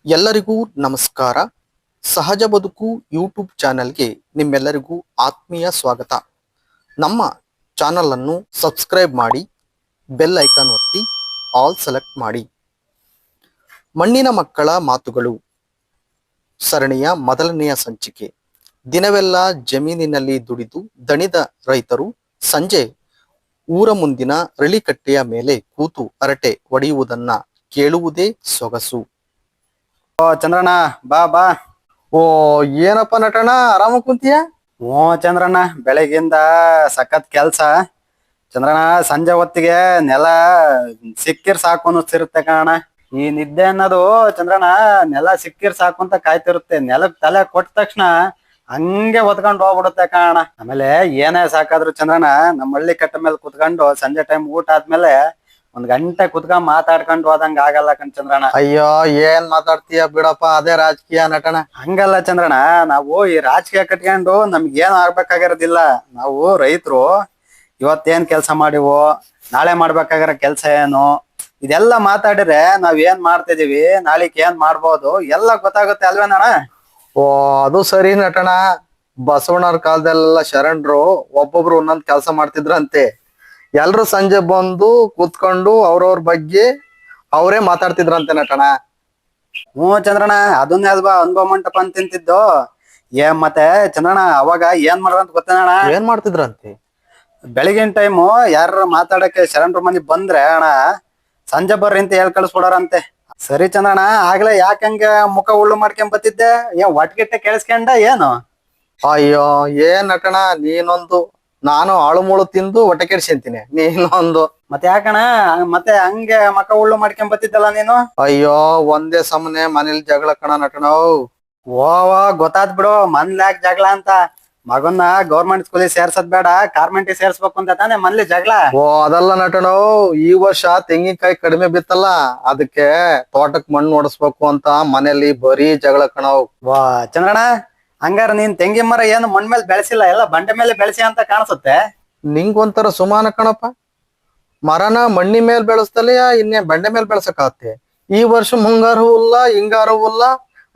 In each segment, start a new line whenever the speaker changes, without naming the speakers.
ಎಲ್ಲರಿಗೂ ನಮಸ್ಕಾರ. ಸಹಜ ಬದುಕು ಯೂಟ್ಯೂಬ್ ಚಾನೆಲ್ಗೆ ನಿಮ್ಮೆಲ್ಲರಿಗೂ ಆತ್ಮೀಯ ಸ್ವಾಗತ. ನಮ್ಮ ಚಾನಲ್ ಅನ್ನು ಸಬ್ಸ್ಕ್ರೈಬ್ ಮಾಡಿ, ಬೆಲ್ ಐಕಾನ್ ಒತ್ತಿ ಆಲ್ ಸೆಲೆಕ್ಟ್ ಮಾಡಿ. ಮಣ್ಣಿನ ಮಕ್ಕಳ ಮಾತುಗಳು ಸರಣಿಯ ಮೊದಲನೆಯ ಸಂಚಿಕೆ. ದಿನವೆಲ್ಲ ಜಮೀನಿನಲ್ಲಿ ದುಡಿದು ದಣಿದ ರೈತರು ಸಂಜೆ ಊರ ಮುಂದಿನ ರಳಿಕಟ್ಟೆಯ ಮೇಲೆ ಕೂತು ಹರಟೆ ಹೊಡೆಯುವುದನ್ನ ಕೇಳುವುದೇ ಸೊಗಸು.
ಚಂದ್ರಣ್ಣ ಬಾ ಬಾ.
ಓ, ಏನಪ್ಪ ನಟಣ್ಣ, ಆರಾಮ ಕುಂತೀಯ?
ಹ್ಞೂ ಚಂದ್ರಣ್ಣ, ಬೆಳಗಿಂದ ಸಖತ್ ಕೆಲ್ಸ. ಚಂದ್ರಣ್ಣ, ಸಂಜೆ ಹೊತ್ತಿಗೆ ನೆಲ ಸಿಕ್ಕಿರ್ ಸಾಕು ಅನ್ನಿಸ್ತಿರುತ್ತೆ ಕಾಣ. ಈ ನಿದ್ದೆ ಅನ್ನೋದು ಚಂದ್ರಣ್ಣ, ನೆಲ ಸಿಕ್ಕಿರ್ ಸಾಕು ಅಂತ ಕಾಯ್ತಿರುತ್ತೆ. ನೆಲಕ್ ತಲೆ ಕೊಟ್ಟ ತಕ್ಷಣ ಹಂಗೆ ಒತ್ಕೊಂಡು ಹೋಗ್ಬಿಡುತ್ತೆ ಕಾಣ. ಆಮೇಲೆ ಏನೇ ಸಾಕಾದ್ರು ಚಂದ್ರಣ್ಣ, ನಮ್ಮ ಹಳ್ಳಿ ಕಟ್ಟ ಮೇಲೆ ಕುತ್ಕೊಂಡು ಸಂಜೆ ಟೈಮ್ ಊಟ ಆದ್ಮೇಲೆ 1 ಗಂಟೆ ಕುತ್ಕೊಂಡ್ ಮಾತಾಡ್ಕೊಂಡು ಹೋದಂಗ ಆಗಲ್ಲ ಕಣ್ ಚಂದ್ರಣ್ಣ.
ಅಯ್ಯೋ, ಏನ್ ಮಾತಾಡ್ತೀಯ ಬಿಡಪ್ಪ, ಅದೇ ರಾಜಕೀಯ ನಟಣ.
ಹಂಗಲ್ಲ ಚಂದ್ರಣ್ಣ, ನಾವು ಈ ರಾಜಕೀಯ ಕಟ್ಕೊಂಡು ನಮ್ಗೆ ಏನು ಆಗ್ಬೇಕಾಗಿರೋದಿಲ್ಲ. ನಾವು ರೈತರು ಇವತ್ತೇನ್ ಕೆಲಸ ಮಾಡಿವೋ, ನಾಳೆ ಮಾಡ್ಬೇಕಾಗಿರೋ ಕೆಲಸ ಏನು, ಇದೆಲ್ಲ ಮಾತಾಡಿದ್ರೆ ನಾವ್ ಏನ್ ಮಾಡ್ತಿದೀವಿ, ನಾಳಿಕ್ ಏನ್ ಮಾಡ್ಬೋದು ಎಲ್ಲ ಗೊತ್ತಾಗುತ್ತೆ ಅಲ್ವೇನಣ್ಣ?
ಓ, ಅದು ಸರಿ ನಟಣ. ಬಸವಣ್ಣವ್ರ ಕಾಲದಲ್ಲೆಲ್ಲ ಶರಣರು ಒಬ್ಬೊಬ್ರು ಒಂದೊಂದ್ ಕೆಲಸ ಮಾಡ್ತಿದ್ರಂತೆ. ಎಲ್ರು ಸಂಜೆ ಬಂದು ಕೂತ್ಕೊಂಡು ಅವ್ರವ್ರ ಬಗ್ಗೆ ಅವರೇ ಮಾತಾಡ್ತಿದ್ರಂತೆ ನಟಣ.
ಹ್ಞೂ ಚಂದ್ರಣ್ಣ, ಅದನ್ನೇ ಅಲ್ವಾ ಅನುಭವ ಮಂಟಪ ಅಂತ ತಿಂತಿದ್ದು. ಮತ್ತೆ ಚಂದ್ರಣ್ಣ, ಅವಾಗ ಏನ್ ಮಾಡ್ರಂತ ಗೊತ್ತೇನಣ್ಣ?
ಏನ್ ಮಾಡ್ತಿದ್ರಂತೆ?
ಬೆಳಗಿನ ಟೈಮು ಯಾರು ಮಾತಾಡಕ್ಕೆ ಶರಣರ ಮನೆಗ್ ಬಂದ್ರೆ ಅಣ್ಣ, ಸಂಜೆ ಬರ್ರಿ ಅಂತ ಹೇಳಿ ಕಳಿಸ್ಕೊಡಾರಂತೆ. ಸರಿ ಚಂದ್ರಣ್ಣ, ಆಗ್ಲೇ ಯಾಕಂಗೆ ಮುಖ ಉಳ್ಳು ಮಾಡ್ಕೊಂಡ್ ಬತ್ತಿದ್ದೆ? ಏನ್ ಒಟ್ಗಿಟ್ಟೆ ಕೇಳಿಸ್ಕೊಂಡ ಏನು?
ಅಯ್ಯೋ, ಏನ್ ನಟಣ ನೀನೊಂದು, ನಾನು ಆಳು ಮುಳು ತಿಂದು ಹೊಟ್ಟೆ ಕೆಡ್ಸ್ಕೊಂತೀನಿ, ನೀನೊಂದು.
ಮತ್ತೆ ಯಾಕಣ ಮತ್ತೆ ಹಂಗೆ ಮಕ ಉಳ್ಳು ಮಾಡ್ಕೊಂಡ್ ಬತ್ತಿದ್ದಲ್ಲ ನೀನು?
ಅಯ್ಯೋ, ಒಂದೇ ಸಮನೆ ಮನೇಲಿ ಜಗಳ ಕಣ ನಟಣ.
ಓವ, ಗೊತ್ತಾದ್ ಬಿಡು, ಮನ್ಲ್ಯಾಕ್ ಜಗಳ ಅಂತ. ಮಗನ್ನ ಗೌರ್ಮೆಂಟ್ ಸ್ಕೂಲಿಗೆ ಸೇರ್ಸದ್ ಬೇಡ, ಕಾರ್ಮೆಂಟಿಗೆ ಸೇರ್ಸ್ಬೇಕು ಅಂತ ತಾನೆ ಮನ್ಲಿ ಜಗಳ?
ಓ, ಅದಲ್ಲ ನಟಣ, ಈ ವರ್ಷ ತೆಂಗಿನಕಾಯಿ ಕಡಿಮೆ ಬಿತ್ತಲ್ಲ, ಅದಕ್ಕೆ ತೋಟಕ್ ಮಣ್ಣು ಹೊಡಸ್ಬೇಕು ಅಂತ ಮನೇಲಿ ಬರೀ ಜಗಳ ಕಣವ್.
ವಾ ಚಂದ್ರಣ್ಣ, ಹಂಗಾರ ನೀನ್ ತೆಂಗಿನ ಮರ ಏನು ಮಣ್ ಮೇಲೆ ಬೆಳೆಸಿಲ್ಲ, ಎಲ್ಲ ಬಂಡೆ ಮೇಲೆ ಬೆಳೆಸಿ ಅಂತ ಕಾಣಿಸುತ್ತೆ.
ನಿಂಗೊಂಥರ ಸುಮಾನ ಕಣಪ್ಪ. ಮರನ ಮಣ್ಣಿ ಮೇಲ್ ಬೆಳೆಸ್ತಲೆ ಇನ್ನೇ ಬಂಡೆ ಮೇಲೆ ಬೆಳೆಸಕಾಗತ್ತೆ. ಈ ವರ್ಷ ಮುಂಗಾರು ಇಲ್ಲ, ಹಿಂಗಾರು ಇಲ್ಲ,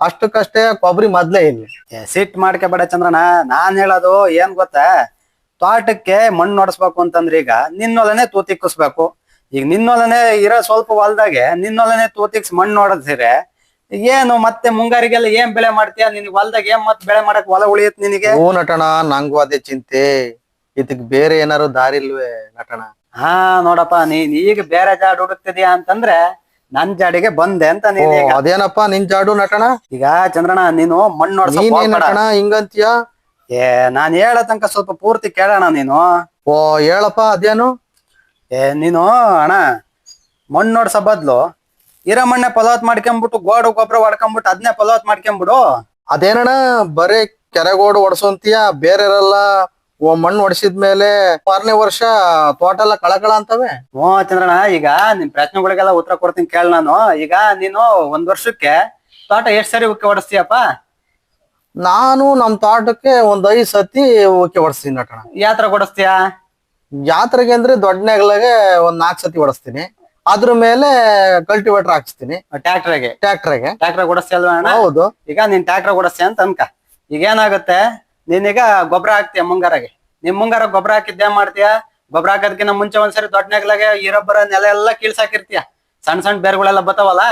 ಅಷ್ಟಕ್ಕಷ್ಟೇ ಕೊಬ್ಬರಿ ಮೊದ್ಲೇ ಇಲ್ಲ.
ಸಿಟ್ ಮಾಡ್ಕೋಬೇಡ ಚಂದ್ರಣ್ಣ, ನಾನ್ ಹೇಳೋದು ಏನ್ ಗೊತ್ತಾ, ತೋಟಕ್ಕೆ ಮಣ್ಣು ಹೊಡಸ್ಬೇಕು ಅಂತಂದ್ರೆ ಈಗ ನಿನ್ನೊಲನೆ ತೂತಿಕ್ಕಿಸ್ಬೇಕು. ಈಗ ನಿನ್ನೊಲನೆ ಇರೋ ಸ್ವಲ್ಪ ಹೊಲ್ದಾಗೆ ನಿನ್ನೊಲನೆ ತೂತಿಕ್ಸ್ ಮಣ್ಣು ಹೊಡೆಸಿದ್ರೆ ಏನು ಮತ್ತೆ ಮುಂಗಾರಿಗೆಲ್ಲ ಏನ್ ಬೆಳೆ ಮಾಡ್ತೀಯ? ನಿನಗೆ ಹೊಲ್ದಾಗ ಏನ್ ಮತ್ ಬೆಳೆ ಮಾಡಕ್ ಹೊಲ ಉಳಿಯತ್ ನಿನಗೆ?
ಹೂ ನಟಣ, ನಂಗೂ ಅದೇ ಚಿಂತೆ. ಇದಕ್ ಬೇರೆ ಏನಾರು ದಾರಿ ಇಲ್ವೇ ನಟಣ?
ಹಾ ನೋಡಪ್ಪ, ನೀನ್ ಈಗ ಬೇರೆ ಜಾಡ್ ಹುಡುಕ್ತಿದ್ಯಾ ಅಂತಂದ್ರೆ ನನ್ ಜಾಡಿಗೆ ಬಂದೆ ಅಂತ ನೀನ್.
ಅದೇನಪ್ಪ ನಿನ್ ಜಾಡು ನಟಣ?
ಈಗ ಚಂದ್ರಣ್ಣ, ನೀನು ಮಣ್ಣು
ನಟಣ ಹಿಂಗಂತೀಯ?
ನಾನ್ ಹೇಳ ತನಕ ಸ್ವಲ್ಪ ಪೂರ್ತಿ ಕೇಳೋಣ ನೀನು.
ಓ, ಹೇಳಪ್ಪ ಅದೇನು?
ನೀನು ಅಣ್ಣ, ಮಣ್ಣು ನೋಡ್ಸೋ ಬದ್ಲು ಇರೋ ಮಣ್ಣೆ ಫಲವತ್ ಮಾಡ್ಕೊಂಡ್ಬಿಟ್ಟು ಗೋಡು ಗೊಬ್ಬರ ಹೊಡ್ಕೊಂಡ್ಬಿಟ್ಟು ಅದನ್ನೇ ಫಲವತ್ ಮಾಡ್ಕೊಂಡ್ಬಿಡು.
ಅದೇನಣ್ಣ, ಬರೀ ಕೆರೆಗೋಡು ಹೊಡ್ಸೋಂತೀಯ, ಬೇರೆರೆಲ್ಲ ಮಣ್ಣು ಹೊಡ್ಸಿದ್ಮೇಲೆ 6ನೇ ವರ್ಷ ತೋಟ ಎಲ್ಲ ಕಳಕಳ ಅಂತವೆ?
ಹ್ಞೂ ಚಂದ್ರಣ್ಣ, ಈಗ ನಿನ್ ಪ್ರಶ್ನೆಗಳಿಗೆಲ್ಲ ಉತ್ತರ ಕೊಡ್ತೀನಿ ಕೇಳ ನಾನು. ಈಗ ನೀನು 1 ವರ್ಷಕ್ಕೆ ತೋಟ ಎಷ್ಟ್ ಸರಿ ಉಕ್ಕೆ ಹೊಡಿಸ್ತೀಯಪ್ಪ?
ನಾನು ನಮ್ ತೋಟಕ್ಕೆ 5 ಸತಿ ಉಕ್ಕೆ ಹೊಡಿಸ್ತೀನಿ ನಟಣ.
ಯಾತ್ರ ಕೊಡಿಸ್ತೀಯ?
ಜಾತ್ರೆಗೆ ಅಂದ್ರೆ ದೊಡ್ಡ ನೆಗಲಾಗೆ 4 ಸತಿ ಹೊಡಿಸ್ತೀನಿ. ಅದ್ರ ಮೇಲೆ ಕಲ್ಟಿವೇಟರ್ ಹಾಕ್ಸ್ತೀನಿ. ಟ್ರ್ಯಾಕ್ಟರ್ಗೆ
ಕೊಡಿಸ್ತೀಯ ಅಲ್ವಾ ಅಣ್ಣ?
ಹೌದು.
ಈಗ ನೀನ್ ಟ್ರ್ಯಾಕ್ಟರ್ ಕೊಡಿಸ್ತೀಯ ಅಂತ ಅನ್ಕ. ಈಗ ಏನಾಗುತ್ತೆ, ನೀನೀಗ ಗೊಬ್ಬರ ಹಾಕ್ತೀಯ ಮುಂಗಾರಿಗೆ. ನಿಮ್ ಮುಂಗಾರ ಗೊಬ್ಬರ ಹಾಕಿದ್ದೆ ಮಾಡ್ತೀಯ. ಗೊಬ್ಬರ ಹಾಕೋದಕ್ಕಿಂತ ಮುಂಚೆ ಒಂದ್ಸರಿ ದೊಡ್ಡ ನೆಗಲಾಗೆ ಇರೊಬ್ಬರ ನೆಲ ಎಲ್ಲ ಕೀಳ್ಸಾಕಿರ್ತೀಯ. ಸಣ್ಣ ಸಣ್ಣ ಬೇರುಗಳೆಲ್ಲ ಬತ್ತಾವಲ್ಲ,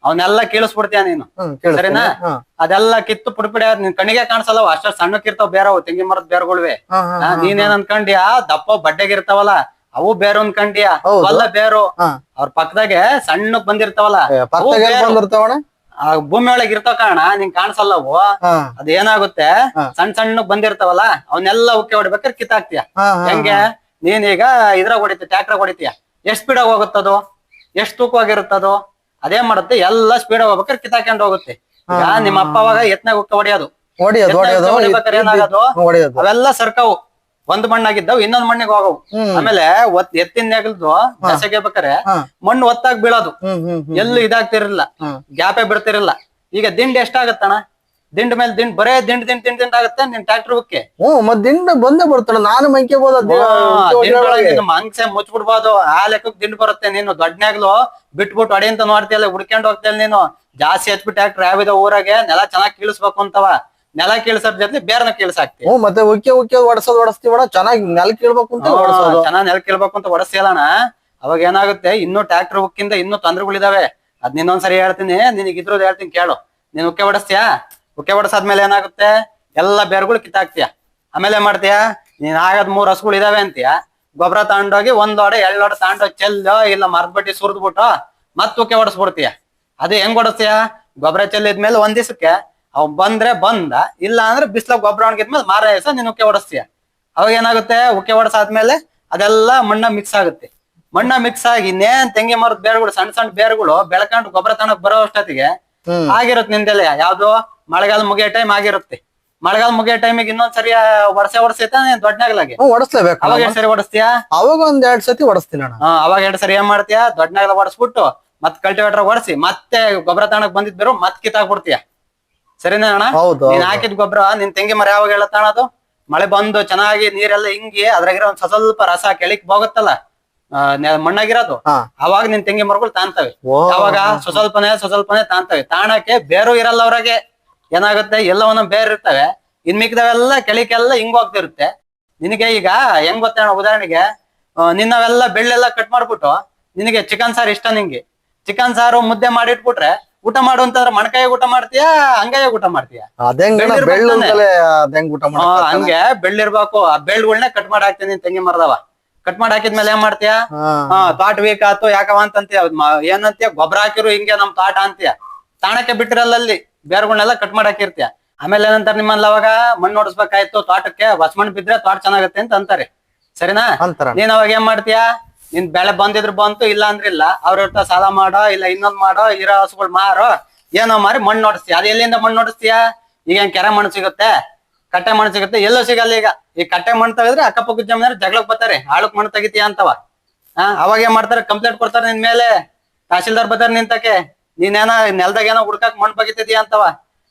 ಅವನ್ನೆಲ್ಲ ಕೀಳಿಸ್ಬಿಡ್ತೀಯ ನೀನು. ಸರಿನಾ? ಅದೆಲ್ಲ ಕಿತ್ತು ಪುಡಿಪಿಡಿ ನಿನ್ ಕಣ್ಣಿಗೆ ಕಾಣಿಸಲ್ಲ, ಅಷ್ಟ ಸಣ್ಣಕ್ಕಿರ್ತಾವ ಬೇರವು, ತೆಂಗಿನ ಮರದ ಬೇರುಗಳುವೆ. ನೀನೇನ್ ಅನ್ಕಂಡ್ಯಾ, ದಪ್ಪ ಬಡ್ಡೆಗಿರ್ತಾವಲ್ಲ ಅವು ಬೇರು ಅನ್ಕಂಡ್ಯಾ? ಅಲ್ಲ, ಬೇರು ಅವ್ರ ಪಕ್ಕದಾಗೆ ಸಣ್ಣಕ್ ಬಂದಿರ್ತಾವಲ್ಲ ಭೂಮಿ ಒಳಗೆ ಇರ್ತಾವ ಕಾರಣ ನಿಂಗ್ ಕಾಣಿಸಲ್ಲ ಅವು. ಅದೇನಾಗುತ್ತೆ, ಸಣ್ಣ ಸಣ್ಣಕ್ ಬಂದಿರ್ತಾವಲ್ಲ ಅವನ್ನೆಲ್ಲ ಉಕ್ಕೆ ಹೊಡಿಬೇಕಾದ್ರೆ ಕಿತ್ತಾಕ್ತಿಯ. ಹೆಂಗೆ, ನೀನೀಗ ಇದ್ರಾಗ ಹೊಡಿತೀಯ, ಟ್ರ್ಯಾಕ್ಟರ್ ಹೊಡಿತೀಯ, ಎಷ್ಟ್ ಸ್ಪೀಡಾಗಿ ಹೋಗುತ್ತದು, ಎಷ್ಟ್ ತೂಕವಾಗಿರುತ್ತದು, ಅದೇನ್ ಮಾಡುತ್ತೆ, ಎಲ್ಲ ಸ್ಪೀಡಾಗಿ ಹೋಗ್ಬೇಕಾದ್ರೆ ಕಿತ್ತಾಕೊಂಡು ಹೋಗುತ್ತೆ. ಈಗ ನಿಮ್ಮ ಅಪ್ಪ ಅವಾಗ ಎತ್ನಾಗ ಉಕ್ಕೆ ಹೊಡಿಯೋದು, ಏನಾಗೋದು, ಅವೆಲ್ಲ ಸರ್ಕವು ಒಂದ್ ಮಣ್ಣಾಗಿದ್ದಾವ್ ಇನ್ನೊಂದ್ ಮಣ್ಣಿಗೆ ಹೋಗವು. ಆಮೇಲೆ ಎತ್ತಿನ ನೆಗಲ್ದು ದಸೆಗೆ ಬೇಕಾರೆ ಮಣ್ಣು ಒತ್ತಾಗಿ ಬೀಳೋದು, ಎಲ್ಲೂ ಇದಾಗ್ತಿರಲಿಲ್ಲ, ಗ್ಯಾಪೇ ಬಿಡ್ತಿರಲಿಲ್ಲ. ಈಗ ದಿಂಡಿ ಎಷ್ಟಾಗತ್ತಣ್ಣ? ದಿಂಡ್ ಮೇಲೆ ದಿಂಡ್ ಬರೇ ದಿಂಡ್ ಆಗುತ್ತೆ ನಿನ್ ಟ್ರ್ಯಾಕ್ಟರ್ ಉಕ್ಕೆ.
ಮತ್ ದಿಂಡ್ ಬಂದೇ ಬರ್ತಾನ, ನಾನು ಮಂಕ್ಯಬೋದ
ಮಂಗ್ಸೆ ಮುಚ್ಬಿಡ್ಬೋದು, ಆ ಲೆಕ್ಕಕ್ಕೆ ದಿಂಡ್ ಬರುತ್ತೆ. ನೀನು ದೊಡ್ಡನಾಗ್ಲು ಬಿಟ್ಬಿಟ್ಟು ಅಡಿ ಅಂತ ನೋಡ್ತಿಯಲ್ಲ, ಹುಡ್ಕೊಂಡ್ ಹೋಗ್ತಿಯಲ್ಲ ನೀನು. ಜಾಸ್ತಿ ಹಚ್ಬಿಟ್ಟು ಟ್ರ್ಯಾಕ್ಟರ್ ಯಾವಿದ ಊರಾಗೆ ನೆಲ ಚೆನ್ನಾಗಿ ಕೀಳಿಸ್ಬೇಕು ಅಂತವ. ನೆಲ ಕೀಳ್ಸೋದ್ ಜೊತೆ ಬೇರೆನ ಕೀಳ್ಸಾಕ್ತಿ.
ಮತ್ತೆ ಉಕ್ಕೆ ಹೊಡ್ಸ್ತೀವಣ, ಚೆನ್ನಾಗಿ ನೆಲ ಕೀಳ್ಬೇಕು ಅಂತ
ಚೆನ್ನಾಗ್ ನೆಲ ಕೀಳ್ಬೇಕು ಅಂತ ಹೊಡಸ್ತಿಯಲ್ಲಣ. ಅವಾಗ ಏನಾಗುತ್ತೆ, ಇನ್ನೂ ಟ್ರ್ಯಾಕ್ಟರ್ ಉಕ್ಕಿಂದ ಇನ್ನೂ ತೊಂದ್ರೆಗಳಿದಾವೆ. ಅದ್ ಇನ್ನೊಂದ್ಸರಿ ಹೇಳ್ತೀನಿ, ನಿನಗೆ ಇದ್ರದ್ದು ಹೇಳ್ತೀನಿ ಕೇಳು. ನೀನ್ ಉಕ್ಕೆ ಹೊಡಸ್ತೀಯಾ, ಉಕ್ಕೆ ಹೊಡಸಾದ್ಮೇಲೆ ಏನಾಗುತ್ತೆ, ಎಲ್ಲಾ ಬೇರ್ಗಳು ಕಿತ್ತಾಕ್ತಿಯ. ಆಮೇಲೆ ಏನ್ ಮಾಡ್ತೀಯ, ನೀನ್ ಆಗದ್ 3 ಹಸುಗಳು ಇದಾವೆ ಅಂತೀಯ, ಗೊಬ್ಬರ ತಗೊಂಡೋಗಿ 1 ಲೋಡ 2 ಲೋಡ ತಗೊಂಡೋಗಿ ಚೆಲ್ಲೋ ಇಲ್ಲ ಮರದ ಬಡ್ಡಿ ಸುರಿದ್ಬಿಟ್ಟು ಮತ್ ಉಕ್ಕೆ ಹೊಡಸ್ಬಿಡ್ತೀಯ. ಅದು ಹೆಂಗ್ ಹೊಡಸ್ತೀಯ, ಗೊಬ್ಬರ ಚೆಲ್ಲಿದ್ಮೇಲೆ 1 ದಿವ್ಸಕ್ಕೆ ಅವ್ ಬಂದ್ರೆ ಬಂದ, ಇಲ್ಲ ಅಂದ್ರೆ ಬಿಸ್ಲಾಗ ಗೊಬ್ಬರ ಒಣಗಿದ್ಮೇಲೆ ಮಾರ ದಿವಸ ನೀನ್ ಉಕ್ಕೆ ಹೊಡಸ್ತೀಯ. ಅವಾಗ ಏನಾಗುತ್ತೆ, ಉಕ್ಕೆ ಹೊಡಸಾದ್ಮೇಲೆ ಅದೆಲ್ಲ ಮಣ್ಣ ಮಿಕ್ಸ್ ಆಗುತ್ತೆ. ಮಣ್ಣ ಮಿಕ್ಸ್ ಆಗಿ ಇನ್ನೇನ್ ತೆಂಗಿ ಮರದ ಬೇರುಗಳು, ಸಣ್ಣ ಸಣ್ಣ ಬೇರುಗಳು ಬೆಳ್ಕೊಂಡು ಗೊಬ್ಬರ ತನಕ್ ಬರೋ ಅಷ್ಟೊತ್ತಿಗೆ ಆಗಿರುತ್ತೆ ನಿಂದೆಲ್ಲ. ಯಾವ್ದು ಮಳೆಗಾಲ ಮುಗಿಯೋ ಟೈಮ್ ಆಗಿರುತ್ತೆ. ಮಳೆಗಾಲ ಮುಗಿಯೋ ಟೈಮಿಗೆ ಇನ್ನೊಂದ್ಸರಿ ಹೊಡ್ಸೈತ ದೊಡ್ಡನಾಗ್ಲಾಗೆ
ಹೊಡಸ್ಲೇಬೇಕು.
ಅವಾಗ 2 ಸರಿ ಹೊಡಸ್ತೀಯಾ,
ಅವಾಗ 1-2 ಸತಿ ಹೊಡಸ್ತೀನಿ ಅಣ್ಣ.
ಅವಾಗ 2 ಸರಿ ಏನ್ ಮಾಡ್ತೀಯಾ, ದೊಡ್ಡನಾಗ್ಲ ಹೊಡಸ್ಬಿಟ್ಟು ಮತ್ ಕಲ್ಟಿವೇಟರ್ ಹೊಡ್ಸಿ ಮತ್ತೆ ಗೊಬ್ಬರ ತನಕ್ ಬಂದಿದ್ ಬೇರು ಮತ್ ಕಿತ್ತಾಕ್ಬಿಡ್ತೀಯ. ಸರಿನಾ ಅಣ್ಣ? ನೀನ್ ಹಾಕಿದ್ ಗೊಬ್ಬರ ನಿನ್ ತೆಂಗಿ ಮರ ಯಾವಾಗ ಹೇಳತ್ತಾಣದು, ಮಳೆ ಬಂದು ಚೆನ್ನಾಗಿ ನೀರೆಲ್ಲ ಹಿಂಗಿ ಅದ್ರಾಗಿರೋ ಒಂದ್ ಸ್ವಲ್ಪ ರಸ ಕೆಳಿಕ್ ಹೋಗುತ್ತಲ್ಲ ಮಣ್ಣಾಗಿರೋದು, ಅವಾಗ ನಿನ್ ತೆಂಗಿ ಮರಗಳು ತಾಂತವೆ. ಅವಾಗ ಸ್ವಸ್ವಲ್ಪನೆ ತಾಂತವೆ. ತಾಣಕ್ಕೆ ಬೇರು ಇರಲ್ಲ ಅವ್ರಾಗೆ. ಏನಾಗುತ್ತೆ, ಎಲ್ಲ ಒಂದೊಂದ್ ಬೇರ್ ಇರ್ತವೆ, ಇನ್ ಮಿಕ್ದವೆಲ್ಲ ಕೆಳಿಕೆಲ್ಲ ಹಿಂಗ್ ಹೋಗ್ತಿರುತ್ತೆ. ನಿನಗೆ ಈಗ ಹೆಂಗ್ ಗೊತ್ತೇಣ, ಉದಾಹರಣೆಗೆ ನಿನ್ನವೆಲ್ಲ ಬೆಳ್ಳೆಲ್ಲ ಕಟ್ ಮಾಡ್ಬಿಟ್ಟು ನಿನಗೆ ಚಿಕನ್ ಸಾರು ಇಷ್ಟ, ನಿಂಗೆ ಚಿಕನ್ ಸಾರು ಮುದ್ದೆ ಮಾಡಿಟ್ಬಿಟ್ರೆ ಊಟ ಮಾಡು ಅಂತಂದ್ರೆ ಮಣ್ಕಾಯಿ ಊಟ ಮಾಡ್ತೀಯಾ, ಹಂಗಾಯ ಊಟ ಮಾಡ್ತೀಯ? ಹಂಗೆ ಬೆಳ್ಳಿರ್ಬೇಕು. ಆ ಬೆಳ್ಳುಗಳನ್ನೇ ಕಟ್ ಮಾಡಿ ಹಾಕ್ತೀನಿ ತೆಂಗಿ ಮರದವ. ಕಟ್ ಮಾಡಿ ಹಾಕಿದ್ಮೇಲೆ ಏನ್ ಮಾಡ್ತೀಯ, ತೋಟ ವೀಕ್ ಆತು ಯಾಕವ ಅಂತಂತೀಯ, ಏನಂತೀಯ, ಗೊಬ್ಬರ ಹಾಕಿರು ಹಿಂಗೆ ನಮ್ ತೋಟ ಅಂತೀಯ. ತಾಣಕ್ಕೆ ಬಿಟ್ಟಿರಲ್ಲ ಅಲ್ಲಿ ಬೇರ್ಗಳನ್ನೆಲ್ಲ ಕಟ್ ಮಾಡಿ ಹಾಕಿರ್ತೀಯ. ಆಮೇಲೆ ಏನಂತಾರೆ ನಿಮ್ಮಲ್ಲಿ, ಅವಾಗ ಮಣ್ಣು ಹೊಡಿಸ್ಬೇಕಾಯ್ತು ತೋಟಕ್ಕೆ, ಹೊಸ ಮಣ್ಣು ಬಿದ್ರೆ ತೋಟ ಚೆನ್ನಾಗತ್ತೆ ಅಂತ ಅಂತಾರೆ. ಸರಿನಾ? ನೀನ್ ಅವಾಗ ಏನ್ ಮಾಡ್ತೀಯ, ನಿನ್ ಬೆಳೆ ಬಂದಿದ್ರು ಬಂತು, ಇಲ್ಲ ಅಂದ್ರೆ ಇಲ್ಲ, ಅವ್ರ ಸಾಲ ಮಾಡೋ ಇಲ್ಲ ಇನ್ನೊಂದ್ ಮಾಡೋ, ಇರೋ ಹಸುಗಳು ಮಾರೋ ಏನೋ ಮಾರಿ ಮಣ್ಣು ನೋಡಿಸ್ತೀಯ. ಅದು ಎಲ್ಲಿಂದ ಮಣ್ಣು ನೋಡಿಸ್ತೀಯ? ಈಗ ಏನ್ ಕೆರೆ ಮಣ್ಣು ಸಿಗುತ್ತೆ, ಕಟ್ಟೆ ಮಣ್ಣು ಸಿಗುತ್ತೆ, ಎಲ್ಲೂ ಸಿಗಲ್ಲ. ಈಗ ಈ ಕಟ್ಟೆ ಮಣ್ಣು ತೆಗೆದ್ರೆ ಅಕ್ಕಪಕ್ಕ ಜಮೀನಾರು ಜಗಳಕ್ ಬರ್ತಾರೆ, ಆಳಕ್ ಮಣ್ಣು ತೆಗಿತೀಯ ಅಂತವ. ಅವಾಗ ಏನ್ ಮಾಡ್ತಾರೆ, ಕಂಪ್ಲೇಂಟ್ ಕೊಡ್ತಾರೆ ನಿನ್ ಮೇಲೆ. ತಹಶೀಲ್ದಾರ್ ಬರ್ತಾರೆ ನಿಂತಕ್ಕೆ, ನೀನೇನ ನೆಲ್ದಾಗ ಏನೋ ಹುಡ್ಕಕ್ ಮಣ್ಣು ಬಗಿತಿದೀಯ ಅಂತವ.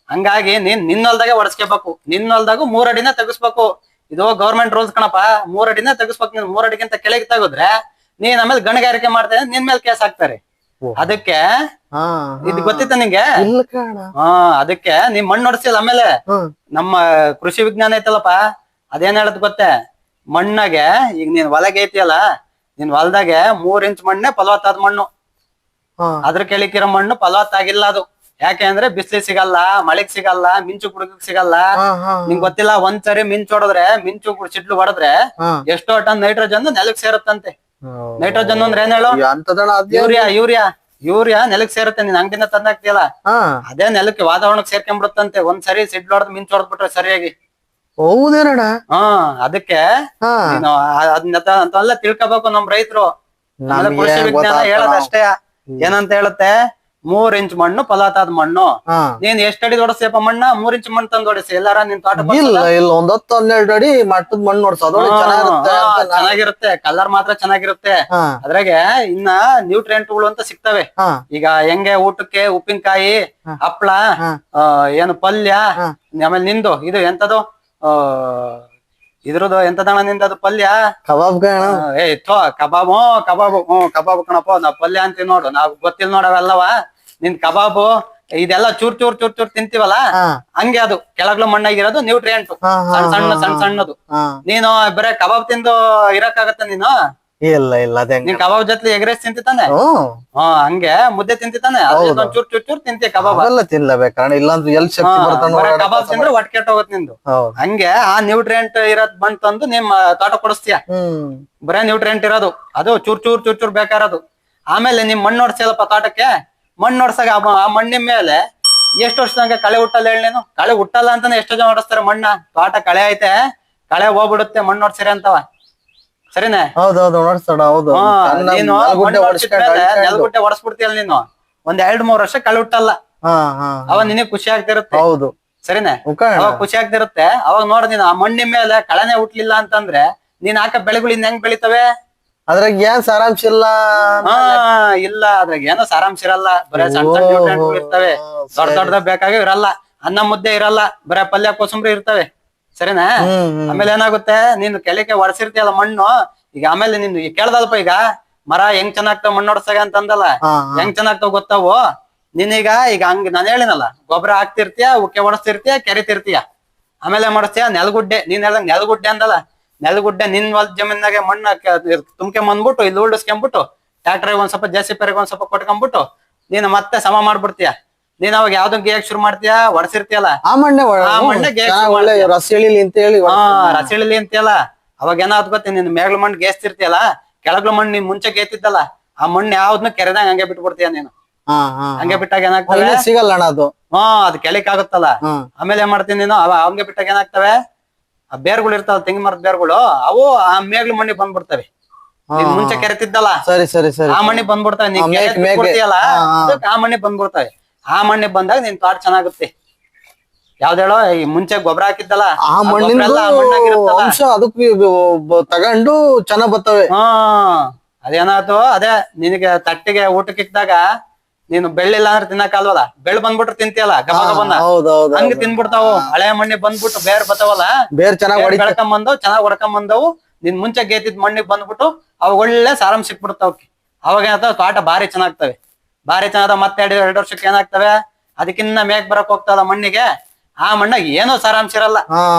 ಹಂಗಾಗಿ ನಿನ್ನೊಲ್ದಾಗೆ ಹೊಡ್ಸ್ಕೋಬೇಕು. ನಿನ್ನೊಲ್ದಾಗ 3 ಅಡಿನ ತೆಗಿಸ್ಬೇಕು. ಇದು ಗೌರ್ಮೆಂಟ್ ರೂಲ್ಸ್ ಕಣಪ್ಪ, 3 ಅಡಿನ ತೆಗಿಸ್ಬೇಕು. ನೀನ್ 3 ಅಡಿಗಿಂತ ಕೆಳಗೆ ತೆಗೆದ್ರೆ ನೀನ್ ಆಮೇಲೆ ಗಣಿಗಾರಿಕೆ ಮಾಡ್ತೇನೆ, ನಿನ್ ಮೇಲೆ ಕೇಸ್ ಹಾಕ್ತಾರೆ. ಅದಕ್ಕೆ ಇದು ಗೊತ್ತಿತ್ತ ನಿಂಗೆ? ಅದಕ್ಕೆ ನೀವ್ ಮಣ್ಣು ಹೊಡ್ಸಿಲ್ಲ. ಆಮೇಲೆ ನಮ್ಮ ಕೃಷಿ ವಿಜ್ಞಾನ ಐತಲ್ಲಪ್ಪ, ಅದೇನ್ ಹೇಳದ್ ಗೊತ್ತೇ, ಮಣ್ಣಾಗೆ ಈಗ ನೀನ್ ಹೊಲಗೆ ಐತಿಯಲ್ಲ, ನಿನ್ ಹೊಲದಾಗೆ 3 ಇಂಚ್ ಮಣ್ಣೆ ಫಲವತ್ತಾದ ಮಣ್ಣು. ಅದ್ರ ಕೆಳಕಿರೋ ಮಣ್ಣು ಫಲವತ್ತಾಗಿಲ್ಲ. ಅದು ಯಾಕೆ ಅಂದ್ರೆ ಬಿಸಿಲಿಗೆ ಸಿಗಲ್ಲ, ಮಳೆಗ್ ಸಿಗಲ್ಲ, ಮಿಂಚು ಕುಡುಗಕ್ ಸಿಗಲ್ಲ. ನಿಂಗ್ ಗೊತ್ತಿಲ್ಲ, ಒಂದ್ಸರಿ ಮಿಂಚು ಹೊಡೆದ್ರೆ, ಮಿಂಚು ಸಿಡ್ಲು ಹೊಡೆದ್ರೆ ಎಷ್ಟೋ ಟನ್ ನೈಟ್ರೋಜನ್ ನೆಲಕ್ ಸೇರುತ್ತಂತೆ. ನೈಟ್ರೋಜನ್ ಅಂದ್ರೆ ಏನ್ ಹೇಳು, ಯೂರಿಯಾ ನೆಲಕ್ ಸೇರುತ್ತೆ. ನೀನ್ ಅಂಗಡಿನ ತಂದಾಕ್ತಿಯಲ್ಲ, ಅದೇ ನೆಲಕ್ಕೆ ವಾತಾವರಣಕ್ಕೆ ಸೇರ್ಕೊಂಡ್ಬಿಡುತ್ತಂತೆ. ಒಂದ್ಸರಿ ಸಿಡ್ಲು ಹೊಡೆದ್ ಮಿಂಚು ಹೊಡೆದ್ಬಿಟ್ರೆ ಸರಿಯಾಗಿ.
ಹೌದೇನಣ್ಣ?
ಅದಕ್ಕೆ ನೀನು ಅದನ್ನೆಲ್ಲ ತಿಳ್ಕೋಬೇಕು ನಮ್ ರೈತರು. ಕೃಷಿ ವಿಜ್ಞಾನ ಹೇಳೋದಷ್ಟೇ. ಏನಂತ ಹೇಳುತ್ತೆ, 3 ಇಂಚ್ ಮಣ್ಣು ಫಲವತ್ತಾದ ಮಣ್ಣು. ನೀನ್ ಎಷ್ಟಡಿ ಹೊಡಸ್ಯಪ್ಪ ಮಣ್ಣ? 3 ಇಂಚ್ ಮಣ್ಣು ತಂದು ಹೊಡಿಸಿ. ಎಲ್ಲಾರ ನಿನ್ ತೋಟ
ಇಲ್ಲ ಒಂದ್ 10-12 ಅಡಿ ಮಟ್ಟದ ಮಣ್ಣು ನೋಡ್ಸೋದು
ಚೆನ್ನಾಗಿರುತ್ತೆ. ಕಲರ್ ಮಾತ್ರ ಚೆನ್ನಾಗಿರುತ್ತೆ. ಅದ್ರಾಗೆ ಇನ್ನ ನ್ಯೂಟ್ರಿಯೆಂಟ್ಗಳು ಅಂತ ಸಿಗ್ತವೆ. ಈಗ ಹೆಂಗೆ ಊಟಕ್ಕೆ ಉಪ್ಪಿನಕಾಯಿ, ಹಪ್ಳ, ಏನು ಪಲ್ಯ, ಆಮೇಲೆ ನಿಂದು ಇದು ಎಂತದು ಇದ್ರದ್ದು ಎಂತದಣ್ಣ ನಿಂದದು ಪಲ್ಯ?
ಕಬಾಬ್.
ಕಬಾಬ್ ಕಣಪ್ಪ. ನಾವ್ ಪಲ್ಯ ಅಂತೀವಿ ನೋಡು, ನಾವ್ ಗೊತ್ತಿಲ್ಲ ನೋಡವೆಲ್ಲವ. ನಿನ್ ಕಬಾಬು ಇದೆಲ್ಲ ಚೂರ್ ಚೂರ್ ಚೂರ್ ಚೂರ್ ತಿಂತೀವಲ್ಲ, ಹಂಗೆ ಅದು ಕೆಳಗ್ಲು ಮಣ್ಣಾಗಿರೋದು ನ್ಯೂಟ್ರಿಯೆಂಟ್, ಸಣ್ಣ ಸಣ್ಣದು. ನೀನು ಬರೇ ಕಬಾಬ್ ತಿಂದು ಇರಕ್ಕಾಗತ್ತ ನೀನು?
ಇಲ್ಲ
ನೀನ್ ಕಬಾಬ್ ಜೊತೆ ಎಗ್ ರೈಸ್ ತಿಂತಿತಾನೆ, ಹಂಗೆ ಮುದ್ದೆ ತಿಂತಿತಾನೆ, ಚೂರ್ ಚೂರ್ ಚೂರ್ ತಿಂತಿ ಕಬಾಬ್.
ತಿನ್ಲೇಬೇಕು, ಇಲ್ಲಾಂದ್ರೆ ಎಲ್ ಶಕ್ತಿ
ಕಬಾಬ್ ತಿಂದ್ರೆ ಹೊಟ್ಟೆ ಕೆಟ್ಟ ಹೋಗುತ್ತೆ ನಿಂದು. ಹಂಗೆ ಆ ನ್ಯೂಟ್ರಿಯೆಂಟ್ ಇರೋದ್ ಬಂದ್ ತಂದು ನಿಮ್ ತೋಟ ಕೊಡಿಸ್ತೀಯ. ಬರೇ ನ್ಯೂಟ್ರಿಯೆಂಟ್ ಇರೋದು, ಅದು ಚೂರ್ ಚೂರ್ ಚೂರ್ ಚೂರ್ ಬೇಕಾರದು. ಆಮೇಲೆ ನಿಮ್ ಮಣ್ಣು ನೋಡ್ಸಿಯಲ್ಲಪ್ಪ ತೋಟಕ್ಕೆ, ಮಣ್ಣು ನೋಡ್ಸಾಗ ಆ ಮಣ್ಣಿನ ಮೇಲೆ ಎಷ್ಟು ವರ್ಷ ತನಕ ಕಳೆ ಹುಟ್ಟಲ್ಲ ಹೇಳಿ ನೀನು? ಕಳೆ ಹುಟ್ಟಲ್ಲ ಅಂತಾನೆ ಎಷ್ಟೋ ಜನ ಹೊಡಿಸ್ತಾರೆ ಮಣ್ಣ. ತೋಟ ಕಳೆ ಐತೆ, ಕಳೆ ಹೋಗ್ಬಿಡುತ್ತೆ, ಮಣ್ಣು ನೋಡ್ಸಿರಿ ಅಂತವ. ಸರಿನೇ? ನೀನು ನೆಲಗುಟ್ಟೆ ಹೊಡಸ್ಬಿಡ್ತೀಯಲ್ಲ ನೀನು, 1-2-3 ವರ್ಷ ಕಳೆ ಹುಟ್ಟಲ್ಲ. ಅವಾಗ ನಿನಗೆ ಖುಷಿ ಆಗ್ತಿರುತ್ತೆ. ಸರಿನೇ? ಅವಾಗ ಖುಷಿ ಆಗ್ತಿರುತ್ತೆ. ಅವಾಗ ನೋಡ, ನೀನು ಆ ಮಣ್ಣಿನ ಮೇಲೆ ಕಳೆನೆ ಹುಟ್ಲಿಲ್ಲ ಅಂತಂದ್ರೆ ನೀನ್ ಹಾಕ ಬೆಳೆಗಳು ಇನ್ ಹೆಂಗ್ ಬೆಳಿತವೆ?
ಅದ್ರಾಗ ಏನ್ ಸಾರಾಂಶ ಇಲ್ಲ.
ಇಲ್ಲ, ಅದ್ರಾಗ ಏನೋ ಸಾರಾಂಶ ಇರಲ್ಲ. ಬರೇ ಸಣ್ಣ ಸಣ್ಣ ನ್ಯೂಟ್ರಿಯೆಂಟ್ಗಳು ಇರ್ತವೆ, ದೊಡ್ಡ ದೊಡ್ಡದ ಬೇಕಾಗಿ ಇರಲ್ಲ. ಅನ್ನ ಮುದ್ದೆ ಇರಲ್ಲ, ಬರೇ ಪಲ್ಯ ಕೋಸಂಬರಿ ಇರ್ತವೆ. ಸರಿನಾ? ಆಮೇಲೆ ಏನಾಗುತ್ತೆ, ನೀನು ಕೆಳಕ್ಕೆ ಒಡ್ಸಿರ್ತೀಯಲ್ಲ ಮಣ್ಣು, ಈಗ ಆಮೇಲೆ ನೀನು ಕೇಳ್ದಲ್ಪ ಈಗ ಮರ ಹೆಂಗ್ ಚೆನ್ನಾಗ್ತಾವ ಮಣ್ಣು ಹೊಡ್ಸಾಗ ಅಂತ ಅಂದಲ್ಲ, ಹೆಂಗ್ ಚೆನ್ನಾಗ್ತಾವ ಗೊತ್ತಾವು. ನೀನೀಗ ಈಗ ಹಂಗ ನಾನು ಹೇಳಿನಲ್ಲ, ಗೊಬ್ಬರ ಹಾಕ್ತಿರ್ತೀಯ, ಉಕ್ಕೆ ಹೊಡಸ್ತಿರ್ತೀಯ, ಕೆರಿತಿರ್ತೀಯ. ಆಮೇಲೆ ಏನ್ ಮಾಡಿಸ್ತೀಯ, ನೆಲಗುಡ್ಡೆ, ನೀನ್ ಹೇಳ್ದಂಗ್ ನೆಲಗುಡ್ಡೆ ಅಂದಲ್ಲ, ನೆಲಗುಡ್ಡೆ ನಿನ್ ಹೊಲ ಜಮೀನಾಗೆ ಮಣ್ಣ ತುಂಬ್ಕೊಂಬಂದ್ಬಿಟ್ಟು ಇಲ್ಲಿ ಉಳ್ಳಿಸ್ಕೊಂಡ್ಬಿಟ್ಟು ಟ್ರಾಕ್ಟರ್ ಒಂದ್ ಸ್ವಲ್ಪ JCB ಒಂದ್ ಸ್ವಲ್ಪ ಕೊಟ್ಕೊಂಡ್ಬಿಟ್ಟು ನೀನು ಮತ್ತೆ ಸಮ ಮಾಡ್ಬಿಡ್ತೀಯ. ನೀನ್ ಅವಾಗ ಯಾವ್ದನ್ ಗೇಯಕ್ ಶುರು ಮಾಡ್ತೀಯ, ಒಡ್ಸಿರ್ತೀಯಲ್ಲ
ಆ ಮಣ್ಣೆ
ಆ ಮಣ್ಣೆ
ಒಳ್ಳೆ ರಸ ಎಳಿಲಿ ಅಂತ ಹೇಳಿ
ರಸಿಳಿಲಿ ಅಂತೀಯಲ್ಲ. ಅವಾಗ ಏನಾದ್ ಗೊತ್ತ, ನೀನ್ ಮೇಗ್ಲ ಮಣ್ಣು ಗೇಸ್ತಿರ್ತೀಯಲ್ಲ, ಕೆಳಗ್ಲ ಮಣ್ಣು ನೀನ್ ಮುಂಚೆ ಗೇತಿದ್ದಲ್ಲ, ಆ ಮಣ್ಣು ಯಾವ್ದನ್ನ ಕೆರೆದಂಗ ಹಂಗೆ ಬಿಟ್ಬಿಡ್ತೀಯ ನೀನು. ಹಂಗೆ ಬಿಟ್ಟಾಗ ಏನಾಗ್ತವೆ,
ಸಿಗಲ್ಲ ಅಣ್ಣ ಅದು.
ಅದು ಕೆಳಕ್ ಆಗುತ್ತಲ್ಲ. ಆಮೇಲೆ ಏನ್ ಮಾಡ್ತೀನಿ ನೀನು, ಹಂಗೆ ಬಿಟ್ಟಾಗ ಏನಾಗ್ತವೆ, ಆ ಬೇರ್ಗಳು ಇರ್ತಾವ, ತೆಂಗಿನ ಮರದ ಬೇರ್ಗಳು, ಅವು ಆ ಮೇಗ್ಲ ಮಣ್ಣಿಗೆ ಬಂದ್ಬಿಡ್ತವೆ. ನೀನ್ ಮುಂಚೆ ಕೆರೆತಿದ್ದಲ್ಲ
ಸರಿ ಸರಿ ಸರಿ
ಆ ಮಣ್ಣಿಗೆ ಬಂದ್ಬಿಡ್ತವೆ. ನೀನ್ ಕೊಡ್ತೀಯಲ್ಲ ಅದಕ್ಕೆ ಆ ಮಣ್ಣಿಗೆ ಬಂದ್ಬಿಡ್ತವೆ. ಆ ಮಣ್ಣಿಗೆ ಬಂದಾಗ ನಿನ್ ತೋಟ ಚೆನ್ನಾಗುತ್ತೆ. ಯಾವ್ದೇಳೋ, ಈ ಮುಂಚೆ ಗೊಬ್ಬರ ಹಾಕಿದ್ದಲ್ಲ
ಆ ಮಣ್ಣಿನ ಅಂಶ ಅದಕ್ಕೆ ತಗೊಂಡು ಚೆನ್ನಾಗ್ ಬರ್ತವೆ.
ಅದೇನಾಯ್ತು, ಅದೇ ನಿನಗೆ ತಟ್ಟಿಗೆ ಊಟಕ್ಕೆ ಇಕ್ದಾಗ ನೀನು ಬೆಳ್ಳಿಲ್ಲ ಅಂದ್ರೆ ತಿನ್ನಕ್ಕಾಲ್ವಲ್ಲ, ಬೆಳ್ ಬಂದ್ಬಿಟ್ರೆ ತಿಂತಿಯಲ್ಲ ಗಬ ಗಬನ್ನ, ಹಂಗೆ ತಿನ್ಬಿಡ್ತಾವು. ಹಳೆ ಮಣ್ಣಿ ಬಂದ್ಬಿಟ್ಟು ಬೇರ್ ಬತ್ತಾವಲ್ಲ,
ಬೇರ್ ಚೆನ್ನಾಗಿ
ಬೆಳ್ಕೊಂಬಂದವು, ಚೆನ್ನಾಗ್ ಹೊಡ್ಕೊಂಬಂದವು. ನಿನ್ ಮುಂಚೆ ಗೇತಿದ್ ಮಣ್ಣಿಗೆ ಬಂದ್ಬಿಟ್ಟು ಅವು ಒಳ್ಳೆ ಸಾರಾಂಶ ಸಿಕ್ಬಿಡ್ತಾವಕ್ಕೆ. ಅವಾಗ ಏನಾಗ್ತಾವ, ತೋಟ ಭಾರಿ ಚೆನ್ನಾಗ್ತವೆ. ಭಾರಿ ಚೆನ್ನಾಗ. ಮತ್ತೆ 2 ವರ್ಷಕ್ಕೆ ಏನಾಗ್ತವೆ, ಅದಕ್ಕಿನ್ನ ಮೇಗ್ ಬರಕ್ ಹೋಗ್ತದ ಮಣ್ಣಿಗೆ, ಆ ಮಣ್ಣಾಗ ಏನೋ ಸಾರಾಂಶ ಇರಲ್ಲ.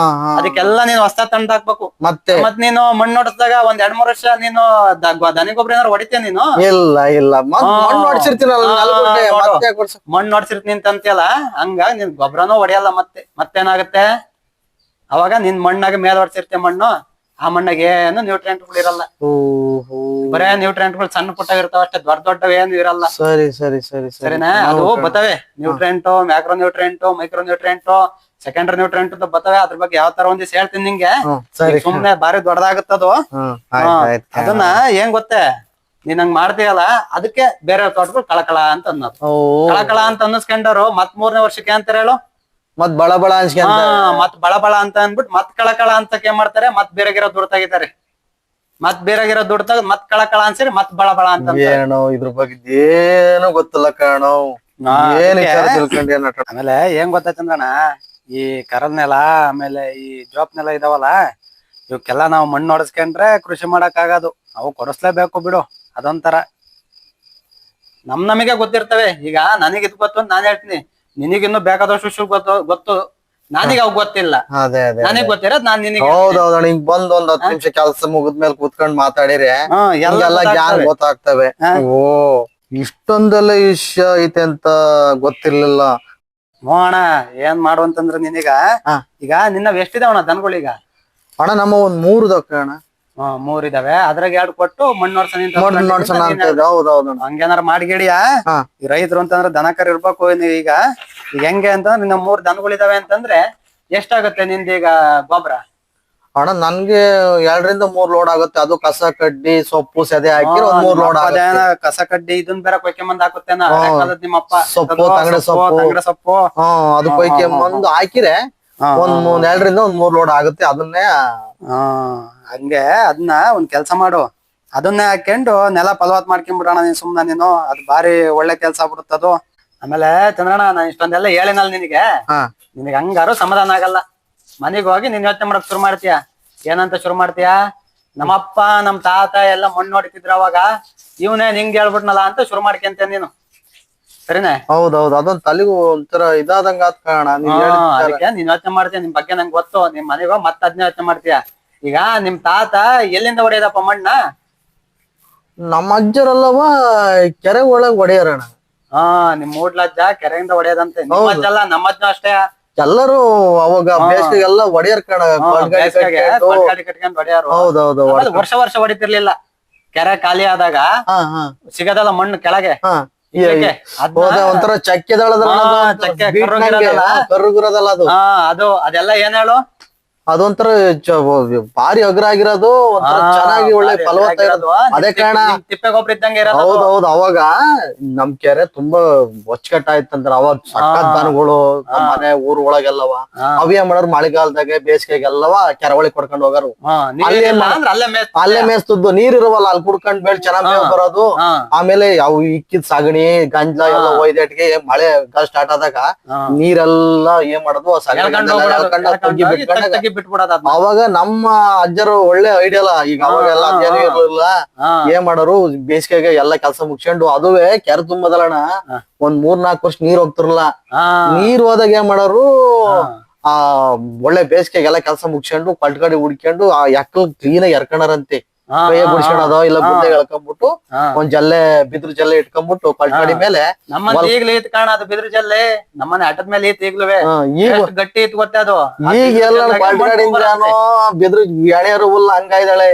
ಅದಕ್ಕೆಲ್ಲ ನೀನು ಹೊಸ ತಂಡ ಹಾಕ್ಬೇಕು. ಮತ್ ನೀನು ಮಣ್ಣು ನೋಡಿಸಿದಾಗ ಒಂದ್ 2-3 ವರ್ಷ ನೀನು ದನಿ ಗೊಬ್ಬರ ಏನಾರು ಹೊಡಿತೀಯ ನೀನು?
ಇಲ್ಲ ಇಲ್ಲ, ಮಣ್ಣು
ನೋಡ್ಸಿರ್ತೀನಿ ಅಂತ ಅಂತೀಯಲ್ಲ, ಹಂಗಾಗಿ ನಿನ್ ಗೊಬ್ಬರನೂ ಹೊಡಿಯಲ್ಲ. ಮತ್ತೇನಾಗುತ್ತೆ, ಅವಾಗ ನಿನ್ ಮಣ್ಣಾಗ ಮೇಲ್ ಹೊಡ್ಸಿರ್ತೀಯ ಮಣ್ಣು, ಆ ಮಣ್ಣಾಗ ಏನು ನ್ಯೂಟ್ರಿಯೆಂಟ್ಗಳು ಇರಲ್ಲ. ಬರೇ ನ್ಯೂಟ್ರಿಯೆಂಟ್ಗಳು ಸಣ್ಣ ಪುಟ್ಟ ಇರ್ತಾವ ಅಷ್ಟೇ, ದೊಡ್ಡ ಏನು ಇರಲ್ಲ.
ಸರಿ ಸರಿ ಸರಿ
ಸರಿನಾ? ಅದು ಬರ್ತವೆ nutrient, macro nutrient, micro nutrient, secondary nutrient ಅಂತ ಬರ್ತವೆ. ಅದ್ರ ಬಗ್ಗೆ ಯಾವ ತರ ಒಂದಿವ್ಸ ಹೇಳ್ತೀನಿ ನಿಂಗೆ. ಸುಮ್ನೆ ಬಾರಿ ದೊಡ್ಡದಾಗುತ್ತದು. ಅದನ್ನ ಏನ್ ಗೊತ್ತೇ, ನೀನ್ ಹಂಗ್ ಮಾಡ್ತೀಯಲ್ಲ, ಅದಕ್ಕೆ ಬೇರೆ ತೋಟಗಳು ಕಳಕಳ ಅಂತ ಅನ್ನೋದು. ಕಳಕಳ ಅಂತ ಅನ್ನಿಸ್ಕೊಂಡವ್ರು ಮತ್ 3ನೇ ವರ್ಷಕ್ಕೆ ಅಂತಾರೆ ಹೇಳು,
ಮತ್ ಬಳ ಬಳ
ಮತ್ ಬಳ ಅಂತ ಅಂದ್ಬಿಟ್ಟು ಮತ್ ಕಳಕಳ ಅಂತ ಏನ್ ಮಾಡ್ತಾರೆ, ಮತ್ ಬೇರೆಗಿರೋ ದುಡ್ಡು ತೆಗಿತಾರೆ. ಮತ್ ಬೇರೆಗಿರೋ ದುಡ್ಡು ತೆಗೆದು ಮತ್ ಕಳಕಳ ಅನ್ಸಿರಿ ಮತ್ ಬಳ ಅಂತ.
ಏನೋ ಇದ್ರ ಬಗ್ಗೆ ಏನೋ ಗೊತ್ತಿಲ್ಲ ಕಾಣೋ.
ಆಮೇಲೆ ಏನ್ ಗೊತ್ತಾಯ್ತಂದ್ರಣ, ಈ ಕರಲ್ ನೆಲ ಆಮೇಲೆ ಈ ಜೋಪ್ ನೆಲ ಇದಾವಲ್ಲ, ಇವಕ್ಕೆಲ್ಲ ನಾವು ಮಣ್ಣು ಹೊಡೆಸ್ಕೊಂಡ್ರೆ ಕೃಷಿ ಮಾಡಕ್ ಆಗೋದು. ಅವು ಕೊಡಿಸ್ಲೇಬೇಕು ಬಿಡು, ಅದೊಂಥರ ನಮಗೆ ಗೊತ್ತಿರ್ತವೆ. ಈಗ ನನಗೆ ಇದು ಗೊತ್ತು ಅಂತ ನಾನ್ ಹೇಳ್ತೀನಿ, ನಿನಗಿನ್ನು ಬೇಕಾದಷ್ಟು ಗೊತ್ತು, ನನಗೆ ಅವ್ ಗೊತ್ತಿಲ್ಲ. ನನಗ್ ಗೊತ್ತಿರೋದ್ ನಾನ್ ನಿನಗೆ.
ಹೌದೌದು, ಹಿಂಗ್ ಬಂದ್ 10 ನಿಮಿಷ ಕೆಲಸ ಮುಗಿದ್ಮೇಲೆ ಕುತ್ಕೊಂಡ್ ಮಾತಾಡಿದ್ರೆ ಎಲ್ಲ ಜ್ಞಾನ ಗೊತ್ತಾಗ್ತವೆ. ಓ, ಇಷ್ಟೊಂದೆಲ್ಲ ವಿಷಯ ಐತೆ ಅಂತ ಗೊತ್ತಿರ್ಲಿಲ್ಲ.
ಅಣ್ಣ ಏನ್ ಮಾಡು ಅಂತಂದ್ರ, ನಿನಗ ಈಗ ನಿನ್ನವ್ ಎಷ್ಟಿದಾವಣ್ಣ ದನಗಳೀಗ?
ಅಣ್ಣ ನಮ್ಮ ಒಂದ್ 3 ಅಣ್ಣ.
3 ಇದಾವೆ. ಅದ್ರಾಗ 2 ಕೊಟ್ಟು ಮಣ್ಣು
ನೋಡ್ಸೋಣ ಅಂತ. ಹೌದೌದು,
ಹಂಗೇನಾರ ಮಾಡಿಗಿಡಿಯಾ. ಈ ರೈತರು ಅಂತಂದ್ರೆ ದನ ಕರು ಇರ್ಬೇಕು. ಈಗ ಹೆಂಗೆ ಅಂತಂದ್ರೆ ನಿನ್ನ 3 ದನಗಳಿದಾವೆ ಅಂತಂದ್ರೆ ಎಷ್ಟಾಗುತ್ತೆ ನಿಂದೀಗ ಗೊಬ್ಬರ?
ಅಣ್ಣ ನನ್ಗೆ 2ರಿಂದ 3 ಲೋಡ್ ಆಗುತ್ತೆ. ಅದು ಕಸ ಕಡ್ಡಿ ಸೊಪ್ಪು ಸದೆ ಹಾಕಿ 3 ಲೋಡ್ ಆಗುತ್ತೆ.
ಕಸ ಕಡ್ಡಿ ಇದನ್ ಬೇರೆ ಕೊಯ್ಕೊಂಬಂದ್ ಹಾಕುತ್ತೇನ ನಿಮ್ಮಪ್ಪ?
ಸೊಪ್ಪು ತಂಗಡೆ
ಸೊಪ್ಪು
ಅದು ಕೊಯ್ಕೊಂಬಂದು ಹಾಕಿರೆ ಒಂದ್ 2ರಿಂದ 3 ಲೋಡ್ ಆಗುತ್ತೆ. ಅದನ್ನೇ
ಹಂಗೆ ಅದನ್ನ ಒಂದ್ ಕೆಲ್ಸ ಮಾಡು, ಅದನ್ನೇ ಹಾಕೊಂಡು ನೆಲ ಫಲವತ್ ಮಾಡ್ಕೊಂಡ್ಬಿಡೋಣ ನೀನ್ ಸುಮ್ನ. ನೀನು ಅದು ಬಾರಿ ಒಳ್ಳೆ ಕೆಲ್ಸ ಆಗ್ಬಿಡುತ್ತದು. ಆಮೇಲೆ ಚಂದ್ರಣ್ಣ, ನಾನ್ ಇಷ್ಟೊಂದೆಲ್ಲ ಹೇಳಿನಲ್ ನಿನಗೆ ಹಂಗಾರು ಸಮಾಧಾನ ಆಗಲ್ಲ. ಮನೆಗೆ ಹೋಗಿ ನೀನ್ ಯೋಚನೆ ಮಾಡಕ್ ಶುರು ಮಾಡ್ತೀಯ. ಏನಂತ ಶುರು ಮಾಡ್ತೀಯ, ನಮ್ಮಪ್ಪ ನಮ್ ತಾತ ಎಲ್ಲ ಮಣ್ಣು ಹೊಡಿತಿದ್ರ ಅವಾಗ, ಇವನೇ ನಿಂಗೆ ಹೇಳ್ಬಿಟ್ನಲ್ಲ ಅಂತ ಶುರು ಮಾಡ್ಕೊಂತ ನೀನು. ಸರಿನೇ?
ಹೌದೌದು, ಅದೊಂದ್ ತಲೆಗೂ ಒಂಥರ ಇದಾದಂಗ ಆತ್ ಕಾರಣ.
ಅದಕ್ಕೆ ನೀನ್ ಯೋಚನೆ ಮಾಡ್ತೀಯ, ನಿಮ್ ಬಗ್ಗೆ ನಂಗೆ ಗೊತ್ತು. ನಿಮ್ ಮನೆಗೆ ಹೋಗಿ ಮತ್ತೆ ಅದನ್ನ ಯೋಚನೆ ಮಾಡ್ತೀಯ. ಈಗ ನಿಮ್ ತಾತ ಎಲ್ಲಿಂದ ಹೊಡೆಯದಪ್ಪ ಮಣ್ಣ?
ನಮ್ಮ ಅಜ್ಜರಲ್ಲವ ಕೆರೆ ಒಳಗ್ ಹೊಡೆಯರಣ.
ನಿಮ್ ಮೂಡ್ಲಜ್ಜ ಕೆರೆಯಿಂದ ಹೊಡೆಯದಂತೆ. ನಿಮ್ಮಜ್ಜಲ್ಲ, ನಮ್ಮಜ್ಜ ಅಷ್ಟೇ.
ಎಲ್ಲರೂ ಅವಾಗ ಬೇಸಿಗೆಲ್ಲ ಹೊಡೆಯರ್ ಕಣ,
ಕಟ್ಕೊಂಡ್ ಹೊಡೆಯಾರು.
ಹೌದೌದು,
ವರ್ಷ ಹೊಡಿತಿರ್ಲಿಲ್ಲ. ಕೆರೆ ಖಾಲಿ ಆದಾಗ ಸಿಗದಲ್ಲ ಮಣ್ಣು ಕೆಳಗೆ,
ಒಂಥರ ಚಕ್ಕೆದಳದ
ಕರ್ರುಗಿರದಲ್ಲ ಅದು. ಅದೆಲ್ಲ ಏನ್ ಹೇಳು,
ಅದೊಂಥರ ಭಾರಿ ಅಗ್ರ ಆಗಿರೋದು, ಒಂಥರ ಚೆನ್ನಾಗಿ ಒಳ್ಳೆ ಫಲವತ್ತ ಇರೋದು. ಅದೇ ಕಾರಣ
ತಿಪ್ಪೆ ಗೊಬ್ಬರ ಇದ್ದಂಗೆ ಇರೋದು.
ಹೌದೌದು. ಅವಾಗ ನಮ್ ಕೆರೆ ತುಂಬಾ ಅಚ್ಚುಕಟ್ಟಾಯ್ತಂದ್ರ. ಅವಾಗ ಸಕ್ಕತ್ ದನಗಳು ನಮ್ ಮನೆ ಊರ್ ಒಳಗೆಲ್ಲವ ಅವೇ ಮಾಡೋರು. ಮಳೆಗಾಲದಾಗೆ ಬೇಸಿಗೆಗೆಲ್ಲವ ಕೆರೆ ಒಳಗೆ ಕೊಡ್ಕೊಂಡ್ ಹೋಗಾರು. ಅಲ್ಲೇ ಮೇಯ್ತಿದ್ದು. ನೀರ್ ಇರುವಲ್ಲ, ಅಲ್ಲಿ ಕುಡ್ಕೊಂಡ್ ಬೆಳ್ ಚೆನ್ನಾಗ್ ಮೇವ್ ಬರೋದು. ಆಮೇಲೆ ಅವು ಇಕ್ಕಿದ್ ಸಗಣಿ ಗಂಜಲ ಎಲ್ಲ ಒಯ್ದಟ್ಟಿಗೆ ಮಳೆ ಸ್ಟಾರ್ಟ್ ಆದಾಗ ನೀರೆಲ್ಲ ಏನ್ ಮಾಡೋದು, ಅವಾಗ ನಮ್ಮ ಅಜ್ಜರು ಒಳ್ಳೆ ಐಡಿಯಲ್ಲ. ಈಗ ಅವಾಗೆಲ್ಲ ಅದೇನು ಇರಲಿಲ್ಲ. ಏನ್ ಮಾಡೋರು, ಬೇಸಿಗೆಗೆ ಎಲ್ಲಾ ಕೆಲಸ ಮುಗಿಸ್ಕೊಂಡು, ಅದುವೇ ಕೆರೆ ತುಂಬದಲ್ಲಣ್ಣ ಒಂದ್ 3-4 ವರ್ಷ ನೀರ್ ಹೋಗ್ತಿರ್ಲಿಲ್ಲ. ನೀರ್ ಹೋದಾಗ ಏನ್ ಮಾಡೋರು, ಆ ಒಳ್ಳೆ ಬೇಸಿಗೆಗೆಲ್ಲ ಕೆಲಸ ಮುಗಿಸ್ಕೊಂಡು ಪಲ್ಟ್ಗಡಿ ಹುಡ್ಕೊಂಡು ಆ ಎಕ್ಕಲ್ ಕ್ಲೀನ್ ಆಗಿ ಎರ್ಕಣರಂತೆ. ಕೈಯ ಬಿಡ್ಸ್ಕೊಳೋದು ಇಲ್ಲ ಗುಡ್ಡೆ ಎಳ್ಕೊಂಡ್ಬಿಟ್ಟು ಒಂದ್ ಜಲ್ಲೆ ಬಿದ್ರ ಜಲ್ಲೆ ಇಟ್ಕೊಂಡ್ಬಿಟ್ಟು ಪಲ್ಟ್ಗಡಿ ಮೇಲೆ.
ನಮ್ಮ ಈಗ್ಲೂ ಐತ್ ಕಾಣ ಅದು ಬಿದ್ರ ಜಲ್ಲೆ, ನಮ್ಮನೆ ಅಟ್ಟದ ಮೇಲೆ ಐತಿ ಈಗ್ಲೂ. ಈಗ ಗಟ್ಟಿ ಐತಿ ಗೊತ್ತೇ ಅದು.
ಈಗ ಎಲ್ಲ ಪಲ್ಟ್ಗಡಿಂದಾನೋ ಬಿದ್ರ ಎಣೆಯರು ಹುಲ್ಲ ಹಂಗಾಯ್ದಾಳೆ.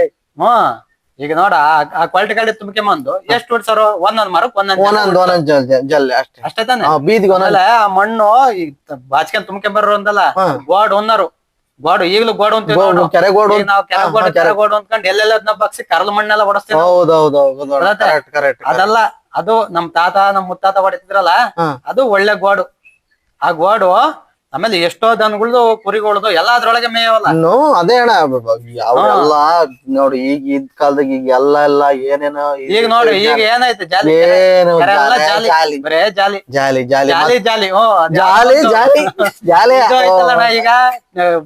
ಈಗ ನೋಡ ಆ ಕ್ವಾಲಿಟಿ ಗಾಡಿ ತುಂಬ್ಕೊಂಬಂದು ಎಷ್ಟು ಹೊಡ್ಸಾರು, ಒಂದೊಂದ್ ಮರಕ್
ಒಂದೊಂದ್ ಜಲ್ಲೆ ಅಷ್ಟೇ.
ಅಷ್ಟೇ ತಾನೆ.
ಬೀದಿಗೆ
ಆ ಮಣ್ಣು ಈಗ ಬಾಚ್ಕೊಂಡ್ ತುಂಬ್ಕೊಂಬರ್ರು ಅಂತಲ್ಲ, ಗೋಡ್ ಒಂದರು ಗೋಡು ಈಗ್ಲೂ ಗೋಡು ಅಂತ
ಕೆರೆಗೋಡು
ನಾವ್ ಕೆರೆಗೋಡು ಅಂದ್ಕೊಂಡ್ ಎಲ್ಲೆಲ್ಲ ಬಗ್ಸಿ ಕರ್ಲ ಮಣ್ಣೆಲ್ಲ ಹೊಡಸ್ತೀವಿ. ಅದಲ್ಲ, ಅದು ನಮ್ ತಾತ ನಮ್ ಮುತ್ತಾತ ಹೊಡಿತಿದ್ರಲ್ಲ, ಅದು ಒಳ್ಳೆ ಗೋಡು. ಆ ಗೋಡು ಆಮೇಲೆ ಎಷ್ಟೋ ದನಗಳ್ದು ಕುರಿಗಳದು ಎಲ್ಲ ಅದ್ರೊಳಗೆ ಮೇಯವಲ್ಲ.
ಅದೇ ಅಣ್ಣ ಯಾವೆಲ್ಲ ನೋಡಿ ಈಗ ಇದ್ ಕಾಲದಾಗ ಈಗ ಎಲ್ಲ ಏನೇನೋ. ಈಗ
ನೋಡ್ರಿ ಈಗ ಏನಾಯ್ತು, ಜಾಲಿ ಬರೇ ಜಾಲಿ
ಜಾಲಿ ಜಾಲಿ
ಜಾಲಿ ಜಾಲಿ
ಜಾಲಿ ಜಾಲಿ ಜಾಲಿ
ಆಯ್ತಲ್ಲ. ಈಗ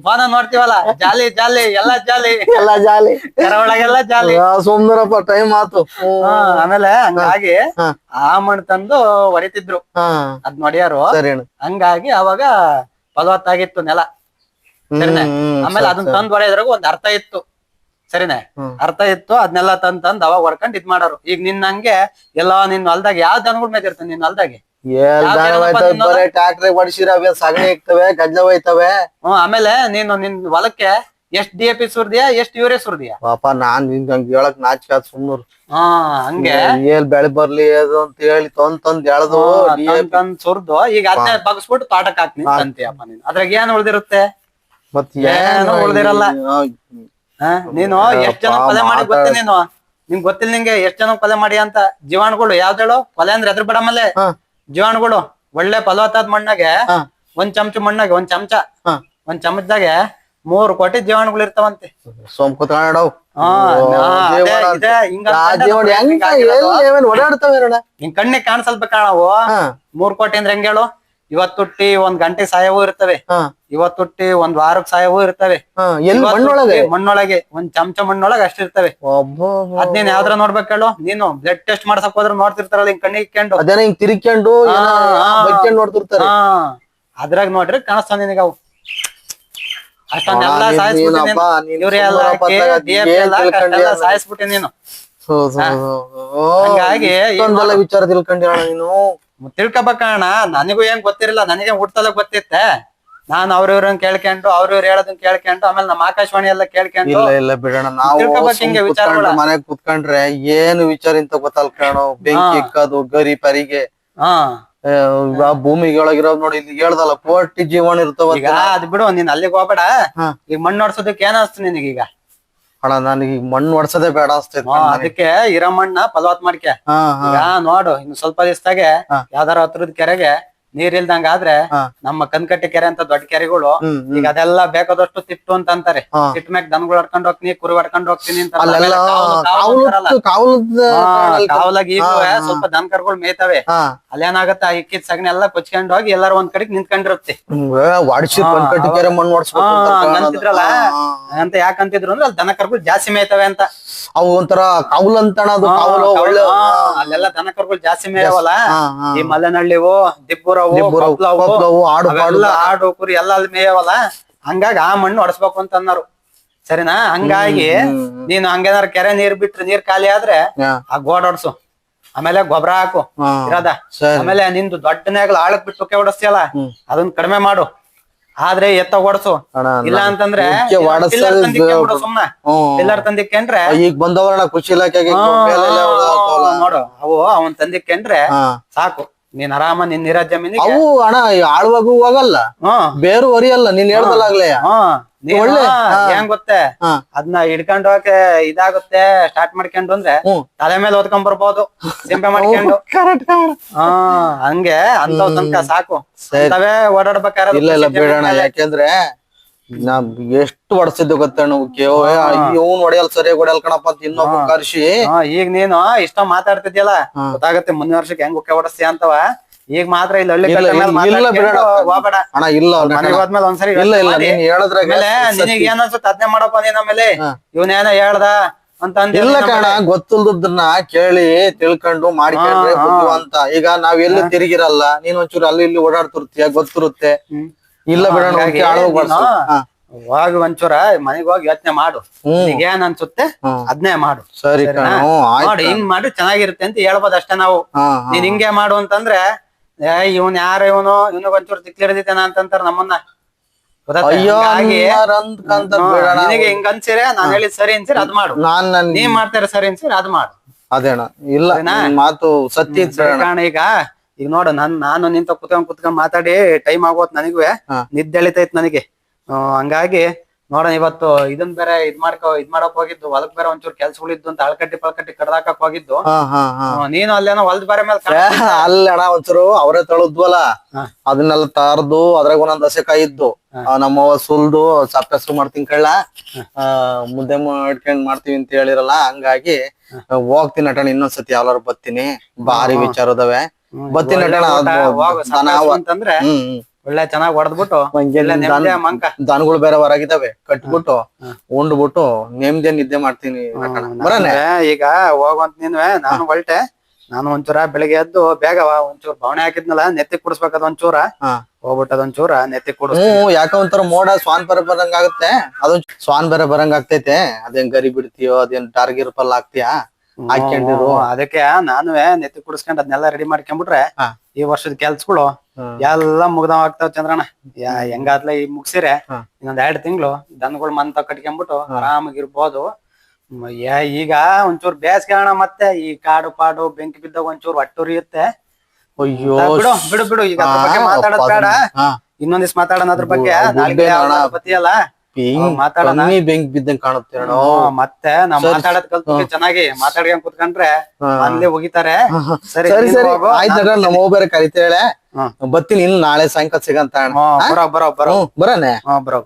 ಫೋನ ನೋಡ್ತೀವಲ್ಲ, ಜಾಲಿ ಜಾಲಿ ಎಲ್ಲಾ ಜಾಲಿ ಕೆರೆ ಒಳಗೆಲ್ಲ ಜಾಲಿ.
ಸುಮ್ನರಪ್ಪ ಟೈಮ್ ಆತು.
ಆಮೇಲೆ ಹಂಗಾಗಿ ಆ ಮಣ್ಣು ತಂದು ಹೊಡಿತಿದ್ರು, ಅದ್ ನೋಡ್ಯಾರು. ಹಂಗಾಗಿ ಅವಾಗ ಫಲವತ್ತಾಗಿತ್ತು ನೆಲ, ಸರಿನೇ. ಆಮೇಲೆ ಅದನ್ನ ತಂದ್ ಹೊಡೆಯೋದ್ರಾಗ ಒಂದ್ ಅರ್ಥ ಇತ್ತು, ಸರಿನೇ. ಅರ್ಥ ಇತ್ತು. ಅದನ್ನೆಲ್ಲ ತಂದ್ ಅವಾಗ ಹೊಡ್ಕೊಂಡ್ ಇದ್ ಮಾಡೋರು. ಈಗ ನಿನ್ನಂಗೆ ಎಲ್ಲ ನಿನ್ ಹೊಲ್ದಾಗ ಯಾವ್ ದನಗಳು ಮೇದಿರ್ತಾನೆ ನಿನ್ ಹೊಲ್ದಾಗೆ?
ಟ್ರಾಕ್ಟರ್ ಹೊಡಿಸಿರ ಸಗಣಿ ಇರ್ತವೆ, ಗಜ್ಜ ಹೋಯ್ತವೆ.
ಆಮೇಲೆ ನೀನು ನಿನ್ ಹೊಲಕ್ಕೆ ಎಷ್ಟ್ DAP ಸುರ್ದಿಯಾ, ಎಷ್ಟ್ ಯೂರಿಯಾ ಸುರ್ದಿಯಾ?
ಪಾಪ ನಾನ್ ನಿಂಗೆ ಹೇಳಕ್ ನಾಚಿಕೆ ಸುಮ್ನೂರ್.
ಹಂಗೆ
ಬೆಳೆ ಬರ್ಲಿ ಅದು ಅಂತ ಹೇಳಿ ತಂದ್ ಎಳ್ದು
ಸುರ್ದು ಈಗ ಅದನ್ನ ಬಗ್ಸ್ಬಿಟ್ಟು ತೋಟಕ್ ಹಾಕ್ತೀನಿ ಅಂತೀಯಪ್ಪ ನೀನು. ಅದ್ರಾಗ ಏನ್ ಉಳ್ದಿರುತ್ತೆ? ಏನು ಉಳ್ದಿರಲ್ಲ. ನೀನು ಎಷ್ಟ್ ಜನ ಕೊಲೆ ಮಾಡಿ ಗೊತ್ತಿ ನೀನು? ನಿಂಗ್ ಗೊತ್ತಿಲ್ಲ ನಿಂಗೆ ಎಷ್ಟ್ ಜನ ಕೊಲೆ ಮಾಡಿ ಅಂತ? ಜೀವಾಣುಗಳು ಯಾವ್ದೇಳು? ಕೊಲೆ ಅಂದ್ರೆ ಎದ್ರ ಬಿಡ ಮೇಲೆ ಜೀವಾಣುಗಳು ಒಳ್ಳೆ ಫಲವತ್ತಾದ ಮಣ್ಣಾಗೆ ಒಂದ್ ಮಣ್ಣಾಗೆ ಒಂದ್ ಚಮಚದಾಗೆ 3 ಕೋಟಿ ಜೀವಾಣುಗಳು ಇರ್ತಾವಂತೆ.
ಸೋಮ್ ಕೂತ್ಕೊಂಡವ್
ನಿನ್ ಕಣ್ಣಿಗೆ ಕಾಣಿಸಲ್ಬೇಕಾಣವು. 3 ಕೋಟಿ ಅಂದ್ರೆ ಹೆಂಗ್ ಹೇಳು? ಇವತ್ತುಟ್ಟಿ ಒಂದ್ ಗಂಟೆ ಸಾಯವೂ ಇರ್ತವೆ, ಇವತ್ತುಟ್ಟಿ ಒಂದ್ ವಾರಕ್ ಸಾಯವೂ ಇರ್ತವೆ. ಮಣ್ಣೊಳಗೆ ಒಂದ್ ಚಮಚ ಮಣ್ಣೊಳಗೆ ಅಷ್ಟಿರ್ತವೆ. ಅದ್ ನೀನ್ ಯಾವ್ದ್ರ ನೋಡ್ಬೇಕು ಹೇಳು? ನೀನು ಬ್ಲಡ್ ಟೆಸ್ಟ್ ಮಾಡ್ಸಕ್ ಹೋದ್ರೆ ನೋಡ್ತಿರ್ತಾರಲ್ಲ ಹಿಂಗ್ ಕಣ್ಣಿಗೆ ಇಕ್ಕೊಂಡು,
ಅದೇನ ಹಿಂಗ್ ತಿರ್ಕೊಂಡು ನೋಡ್ತಿರ್ತಾರ.
ಅದ್ರಾಗ ನೋಡ್ರಿ ಕಾಣಿಸ್ತಾವ ನಿನಗ ಅವು. ಅಷ್ಟೊಂದೆಲ್ಲ ಸಾಯಿಸ್ಬಿಟ್ಟಿ ನೀನು. ಹಂಗಾಗಿ
ವಿಚಾರ ತಿಳ್ಕೊಂಡಿರ ನೀನು.
ತಿಳ್ಕೊಬೇಕಣ್ಣ. ನನಗೂ ಏನ್ ಗೊತ್ತಿರಲಿಲ್ಲ, ನನಗೆ ಹುಟ್ಟದಲ್ಲ ಗೊತ್ತಿತ್ತೆ. ನಾನ್ ಅವ್ರವ್ರನ್ನ ಕೇಳ್ಕೊಂಡು ಅವ್ರವ್ರು ಹೇಳೋದನ್ನ ಕೇಳ್ಕೊಂಡು ಆಮೇಲೆ ನಮ್ಮ ಆಕಾಶವಾಣಿ ಎಲ್ಲ ಕೇಳ್ಕೊಂಡು
ಇಲ್ಲ ಬಿಡೋಣ. ನಾವು
ಹಿಂಗೆ ವಿಚಾರ
ಮನೆಗ್ ಕುತ್ಕೊಂಡ್ರೆ ಏನು ವಿಚಾರ ಇಂತ ಗೊತ್ತಲ್ ಕಾಣೋ. ಬೆಂಕಿ ಇಕ್ಕದು ಗರಿ ಪರಿಗೆ ಭೂಮಿಗೆ ಒಳಗಿರೋದ್ ನೋಡಿ. ಇಲ್ಲಿ ಹೇಳ್ದಲ್ಲ ಕೋಟಿ ಜೀವನ ಇರ್ತಾವ.
ಈಗ ಅದ್ ಬಿಡು, ನೀನ್ ಅಲ್ಲಿಗೆ ಹೋಗ್ಬೇಡ. ಈಗ ಮಣ್ಣು ಹೊಡ್ಸೋದಕ್ಕೆ ಏನ್ ಅನ್ಸ್ತು ನಿನಗೀಗ?
ಅಣ್ಣ ನನಗೆ ಮಣ್ಣು ಹೊಡ್ಸೋದೇ ಬೇಡ ಅನ್ಸ್ತೈತಿ.
ಅದಕ್ಕೆ ಇರೋ ಮಣ್ಣ ಫಲವತ್ ಮಾಡ್ಕೆ. ಈಗ ನೋಡು, ಇನ್ನು ಸ್ವಲ್ಪ ದಿವಸದಾಗೆ ಯಾವ್ದಾರ ಹತ್ರದ ಕೆರೆಗೆ ನೀರ್ ಇಲ್ದಂಗ ಆದ್ರೆ ನಮ್ಮ ಕನ್ಕಟ್ಟಿ ಕೆರೆ ಅಂತ ದೊಡ್ಡ ಕೆರೆಗಳು ಈಗ ಅದೆಲ್ಲ ಬೇಕಾದಷ್ಟು ತಿಟ್ಟು ಅಂತ ಅಂತಾರೆ. ತಿಟ್ಟ ಮ್ಯಾಗ ದನಗಳು ಹೊಡ್ಕೊಂಡ್ ಹೋಗ್ತೀನಿ, ಕುರಿ ಹೊಡ್ಕೊಂಡ್ ಹೋಗ್ತೀನಿ ಅಂತ. ಕಾವಲಾಗ ಈಗ ಸ್ವಲ್ಪ ದನ ಕರ್ಗಳು ಮೇಯ್ತವೆ. ಅಲ್ಲೇನಾಗತ್ತ ಇಕ್ಕಿದ ಸಗಣಿ ಎಲ್ಲಾ ಕೊಚ್ಕೊಂಡ್ ಹೋಗಿ ಎಲ್ಲಾರು ಒಂದ್ ಕಡೆಗೆ ನಿಂತ್ಕೊಂಡಿರುತ್ತೆ. ಅಂತಿದ್ರಲ್ಲ ಅಂತ ಯಾಕಂತಿದ್ರು ಅಂದ್ರೆ ಅಲ್ಲಿ ದನ ಕರ್ಗಳು ಜಾಸ್ತಿ ಮೇಯ್ತವೆ ಅಂತ.
ಅವು ಒಂಥರ ಕಾವಲ್ ಅಂತಣ.
ಅಲ್ಲೆಲ್ಲ ದನ ಕರ್ಗಳು ಜಾಸ್ತಿ ಮೇಯವಲ್ಲ. ಈ ಮಲೆನಳ್ಳಿವು, ದಿಬ್ಬೂರವು, ಆಡು ಕುರಿ ಎಲ್ಲ ಅಲ್ಲಿ ಮೇಯವಲ್ಲ. ಹಂಗಾಗಿ ಆ ಮಣ್ಣು ಹೊಡ್ಸ್ಬೇಕು ಅಂತ ಅನ್ನೋರು, ಸರಿನಾ. ಹಂಗಾಗಿ ನೀನು ಹಂಗೇನಾರ ಕೆರೆ ನೀರ್ ಬಿಟ್ರೆ, ನೀರ್ ಖಾಲಿ ಆದ್ರೆ ಆ ಗೋಡ್ ಹೊಡ್ಸು, ಆಮೇಲೆ ಗೊಬ್ಬರ ಹಾಕು ಇರದ. ಆಮೇಲೆ ನಿಂದು ದೊಡ್ಡ ನೇಗ್ಲ ಆಳಕ್ ಬಿಟ್ಟು ಹೊಡಸ್ತಿಯಲ್ಲ, ಅದನ್ನ ಕಡಿಮೆ ಮಾಡು. ಆದ್ರೆ ಎತ್ತ ಓಡಿಸು. ಇಲ್ಲ ಅಂತಂದ್ರೆ ಸುಮ್ನೆ ಪಿಲ್ಲರ್ ತಂದಿಕ್ಕಂಡ್ರೆ
ಈಗ ಬಂದವರಣ ಕೃಷಿ ಇಲಾಖೆಗೆ
ನೋಡು, ಅವು ಅವನ್ ತಂದಿಕ್ಕಂಡ್ರೆ ಸಾಕು. ನೀನ್ ಆರಾಮ ನಿನ್ ಇರೋ ಜಮೀನಿಗೆ
ಅವು ಅಣ್ಣ ಆಳ್ವಾಗೂ ಹೋಗಲ್ಲ, ಬೇರು ಹೊರಿಯಲ್ಲ. ನೀನ್ ಹೇಳ್ದಲ್ಲಾಗ್ಲೇ
ನೀನು
ಒಳ್ಳೆ,
ಹೆಂಗ್ ಗೊತ್ತೇ
ಹಾ.
ಅದನ್ನ ಹಿಡ್ಕೊಂಡು ಹೋಗಕ್ಕೆ ಇದಾಗುತ್ತೆ ಸ್ಟಾರ್ಟ್ ಮಾಡ್ಕೊಂಡು ಅಂದ್ರೆ
ಹ್ಮ್.
ತಲೆ ಮೇಲೆ ಓದ್ಕೊಂಡ್ ಬರ್ಬೋದು ಸಿಂಪೆ ಮಾಡ್ಕೊಂಡು.
ಕರೆಕ್ಟ್.
ಹಾ ಹಂಗೆ ಅಂತ ತನಕ ಸಾಕು.
ಸರಿ.
ಅಂತವೇ ಓಡಾಡ್ಬೇಕಾದ್ರೆ
ಇಲ್ಲ ಇಲ್ಲ ಬೇಡಣ, ಯಾಕೆಂದ್ರೆ ನಾ ಎಷ್ಟು ಹೊಡ್ಸಿದ್ದು ಗೊತ್ತಣ್ಣ ಇವ್ನ್ ಹೊಡೆಯಲ್ ಸರಿಯಾಗಿ ಹೊಡೆಯಲ್ ಕಣಪ್ಪ ಅಂತ ಇನ್ನೊಬ್ಬ ಕರ್ಸಿ.
ಈಗ ನೀನು ಇಷ್ಟ ಮಾತಾಡ್ತಿದ್ಯಲ್ಲ ಗೊತ್ತಾಗತ್ತೆ ಮುಂದಿನ ವರ್ಷಕ್ಕೆ ಹೆಂಗ್ ಉಕ್ಕೆ ಹೊಡಸ್ತೀಯ ಅಂತವ. ಈಗ ಮಾತ್ರ ಇಲ್ಲಿ ಹಳ್ಳಿ ಕಟ್ಟೆ ಮೇಲೆ ಮಾತಾಡ್ಕೊಂಡು ಹೋಗ್ಬೇಡ.
ಅಣ್ಣ ಇಲ್ಲ
ಮನೆಗ್ ಹೋದ್ಮೇಲೆ ಒಂದ್ಸರಿ
ಇಲ್ಲ ಇಲ್ಲ
ಯೋಚ್ನೆ
ನೀನ್ ಹೇಳದ್ರಾಗ
ಆಮೇಲೆ ನಿನಗ್ ಏನ್ ಅನ್ಸುತ್ತೆ ಅದ್ನೇ ಮಾಡಪ್ಪ ನೀನ್ ಆಮೇಲೆ ಇವನೇನೋ ಹೇಳ್ದ ಅಂತ ಅಂದ
ಇಲ್ಲ ಕಣ, ಗೊತ್ತಿಲ್ದನ್ನ ಕೇಳಿ ತಿಳ್ಕೊಂಡು ಮಾಡಿಕೊಂಡ್ರೆ ಬುದ್ಧಿವಂತ. ಈಗ ನಾವ್ ಎಲ್ಲಿ ತಿರುಗಿರಲ್ಲ, ನೀನ್ ಒಂಚೂರು ಅಲ್ಲಿ ಇಲ್ಲಿ ಓಡಾಡ್ತಿರ್ತೀಯ, ಗೊತ್ತಿರುತ್ತೆ. ಇಲ್ಲ ಬಿಡೋಣ,
ಹೋಗಿ ಒಂಚೂರ ಮನೆಗ್ ಹೋಗಿ ಯೋಚನೆ ಮಾಡು. ಈಗ ಏನ್ ಅನ್ಸುತ್ತೆ ಅದ್ನೇ ಮಾಡು.
ಸರಿ
ನೋಡಿ ಹಿಂಗ್ ಮಾಡಿ ಚೆನ್ನಾಗಿರುತ್ತೆ ಅಂತ ಹೇಳ್ಬೋದು ಅಷ್ಟೇ ನಾವು. ನೀನ್ ಹಿಂಗೆ ಮಾಡು ಅಂತಂದ್ರೆ ಇವನ್ ಯಾರ ಇವನು ಇವನಿಗೆ ಒಂಚೂರು ತಿಕ್ಲಿಡ್ದಿತ್ತೇನ ಅಂತಂತಾರ ನಮ್ಮನ್ನ. ನಿನಗೆ ಹಿಂಗ ಅನ್ಸಿರೆ ನಾನ್ ಹೇಳಿದ್ ಸರಿ ಅನ್ಸಿರ ಅದ್ ಮಾಡು. ನೀವ್ ಮಾಡ್ತಾರ ಸರಿ ಅನ್ಸಿರ ಅದ್ ಮಾಡು.
ಅದೇಣ ಇಲ್ಲ ಮಾತು ಸತ್ಯ
ಕಾರಣ ಈಗ ನೋಡು ನಾನು ನಿಂತ ಕುತ್ಕೊಂಡ್ ಮಾತಾಡಿ ಟೈಮ್ ಆಗೋತ್ ನನಗೂ ನಿದ್ದೆ ಎಳಿತೈತ್ ನನಗೆ. ಹಂಗಾಗಿ ನೋಡೋಣ ಇವತ್ತು ಇದನ್ ಬೇರೆ ಇದ್ ಮಾಡಕ್ ಹೋಗಿದ್ದು, ಹೊಲಕ್ ಬೇರೆ ಒಂಚೂರು ಕೆಲ್ಸಗಳಿದ್ದು ಅಂತ ಅಳ್ಕಟ್ಟಿ ಪಳ್ಕಟ್ಟಿ ಕಡ್ದಾಕಕ್ ಹೋಗಿದ್ದು. ನೀನು ಅಲ್ಲೇನೋ ಹೊಲ್ದ ಬೇರೆ ಮೇಲೆ
ಅಲ್ಲಣ್ಣ ಒಂಚೂರು ಅವರೇ ತಳದ್ವಲ್ಲ, ಅದನ್ನೆಲ್ಲ ತಾರ್ದು ಅದ್ರಾಗ ಒಂದೊಂದ್ ಹಸೆಕಾಯಿ ಇದ್ದು ನಮ್ಮವ್ವ ಸುಲ್ದು ಸಪ್ಪೆಸ್ರು ಮಾಡ್ತೀನಿ ಕಳ್ಳ ಮುದ್ದೆ ಮಾಡ್ಕೊಂಡ್ ಮಾಡ್ತೀವಿ ಅಂತ ಹೇಳಿರಲ್ಲ. ಹಂಗಾಗಿ ಹೋಗ್ತೀನಿ ನಟಣ, ಇನ್ನೊಂದ್ಸತಿ ಯಾವ್ಲಾರು ಬರ್ತೀನಿ. ಭಾರಿ ವಿಚಾರದವೆ ಬರ್ತೀನಿ ನಟಣ.
ಅಂತಂದ್ರೆ ಒಳ್ಳೆ ಚೆನ್ನಾಗ್ ಹೊಡೆದ್ಬಿಟ್ಟು
ದನಗಳು ಬೇರೆ ಹೊರಗಿದಾವೆ, ಕಟ್ಬಿಟ್ಟು ಉಂಡ್ಬಿಟ್ಟು ನೇಮ್ದೇ ನಿದ್ದೆ ಮಾಡ್ತೀನಿ.
ಈಗ ಹೋಗುವಂತ ನೀನುವೆ ನಾನು ಹೊಲ್ಟೆ. ನಾನು ಒಂಚೂರ ಬೆಳಿಗ್ಗೆ ಎದ್ದು ಬೇಗ ಒಂಚೂರ್ ಬವಣೆ ಹಾಕಿದ್ನಲ್ಲ ನೆತ್ತಿ ಕುಡಿಸ್ಬೇಕದ ಒಂಚೂರ ಹೋಗ್ಬಿಟ್ಟದ ಒಂಚೂರ ನೆತ್ತಿ ಕುಡಿಸ್.
ಯಾಕ ಒಂಥರ ಮೋಡ ಸ್ವಾನ್ ಬೇರೆ ಬರಂಗ ಆಗುತ್ತೆ, ಅದೊಂದ್ ಸ್ವಾನ್ ಬೇರೆ ಬರಂಗ ಆಗ್ತೈತೆ. ಅದೇನ್ ಗರಿ ಬಿಡ್ತೀಯೋ, ಅದೇನ್ ಟಾರ್ಗಿರ್ ಪಲ್ ಹಾಕ್ತಿಯಾ ಹಾಕೊಂಡಿರು.
ಅದಕ್ಕೆ ನಾನುವೆ ನೆತ್ತಿ ಕುಡಿಸ್ಕೊಂಡ್ ಅದನ್ನೆಲ್ಲ ರೆಡಿ ಮಾಡ್ಕೊಂಡ್ಬಿಟ್ರೆ ಈ ವರ್ಷದ ಕೆಲ್ಸಗಳು ಎಲ್ಲ ಮುಗ್ದಾವ್ ಆಗ್ತಾವ ಚಂದ್ರಣ್ಣ. ಹೆಂಗಾದ್ಲ ಈ ಮುಗ್ಸಿರೆ ಇನ್ನೊಂದ್ 2 ತಿಂಗಳು ದನಗಳು ಮಂತ ಕಟ್ಕೊಂಡ್ಬಿಟ್ಟು ಆರಾಮಾಗಿರ್ಬೋದು. ಈಗ ಒಂಚೂರ್ ಬೇಸಿಗೆ ಅಣ್ಣ, ಮತ್ತೆ ಈ ಕಾಡು ಪಾಡು ಬೆಂಕಿ ಬಿದ್ದಾಗ ಒಂಚೂರ್ ಹೊಟ್ಟುರಿಯುತ್ತೆ.
ಅಯ್ಯೋ
ಬಿಡು ಬಿಡು ಬಿಡು, ಈಗ ಅದ್ರ ಬಗ್ಗೆ ಮಾತಾಡೋದ್ ಬೇಡ. ಇನ್ನೊಂದಿವ್ಸ ಮಾತಾಡೋಣ ಅದ್ರ ಬಗ್ಗೆ. ಬತ್ತಿಯಲ್ಲ ಮಾತಾಡೋಣ.
ಬೆಂಕಿ ಬಿದ್ದಂಗ್ ಕಾಣುತ್ತೆ
ಮತ್ತೆ ನಾವ್ ಮಾತಾಡೋದ್ ಕಲ್ತ್ವಿ ಚೆನ್ನಾಗಿ. ಮಾತಾಡ್ಕೊಂಡ್ ಕುತ್ಕೊಂಡ್ರೆ ಅಲ್ಲಿ ಹೋಗಿತಾರೆ. ಸರಿ
ಸರಿ ಆಯ್ತು, ನಮ್ಮ ಬೇರೆ ಕರಿತೇಳೆ ಬರ್ತೀನಿ. ಇನ್ನು ನಾಳೆ ಸಾಯಂಕಾಲ ಸಿಗಂತ
ಬರೋ
ಬರನೆ.
ಬರೋ.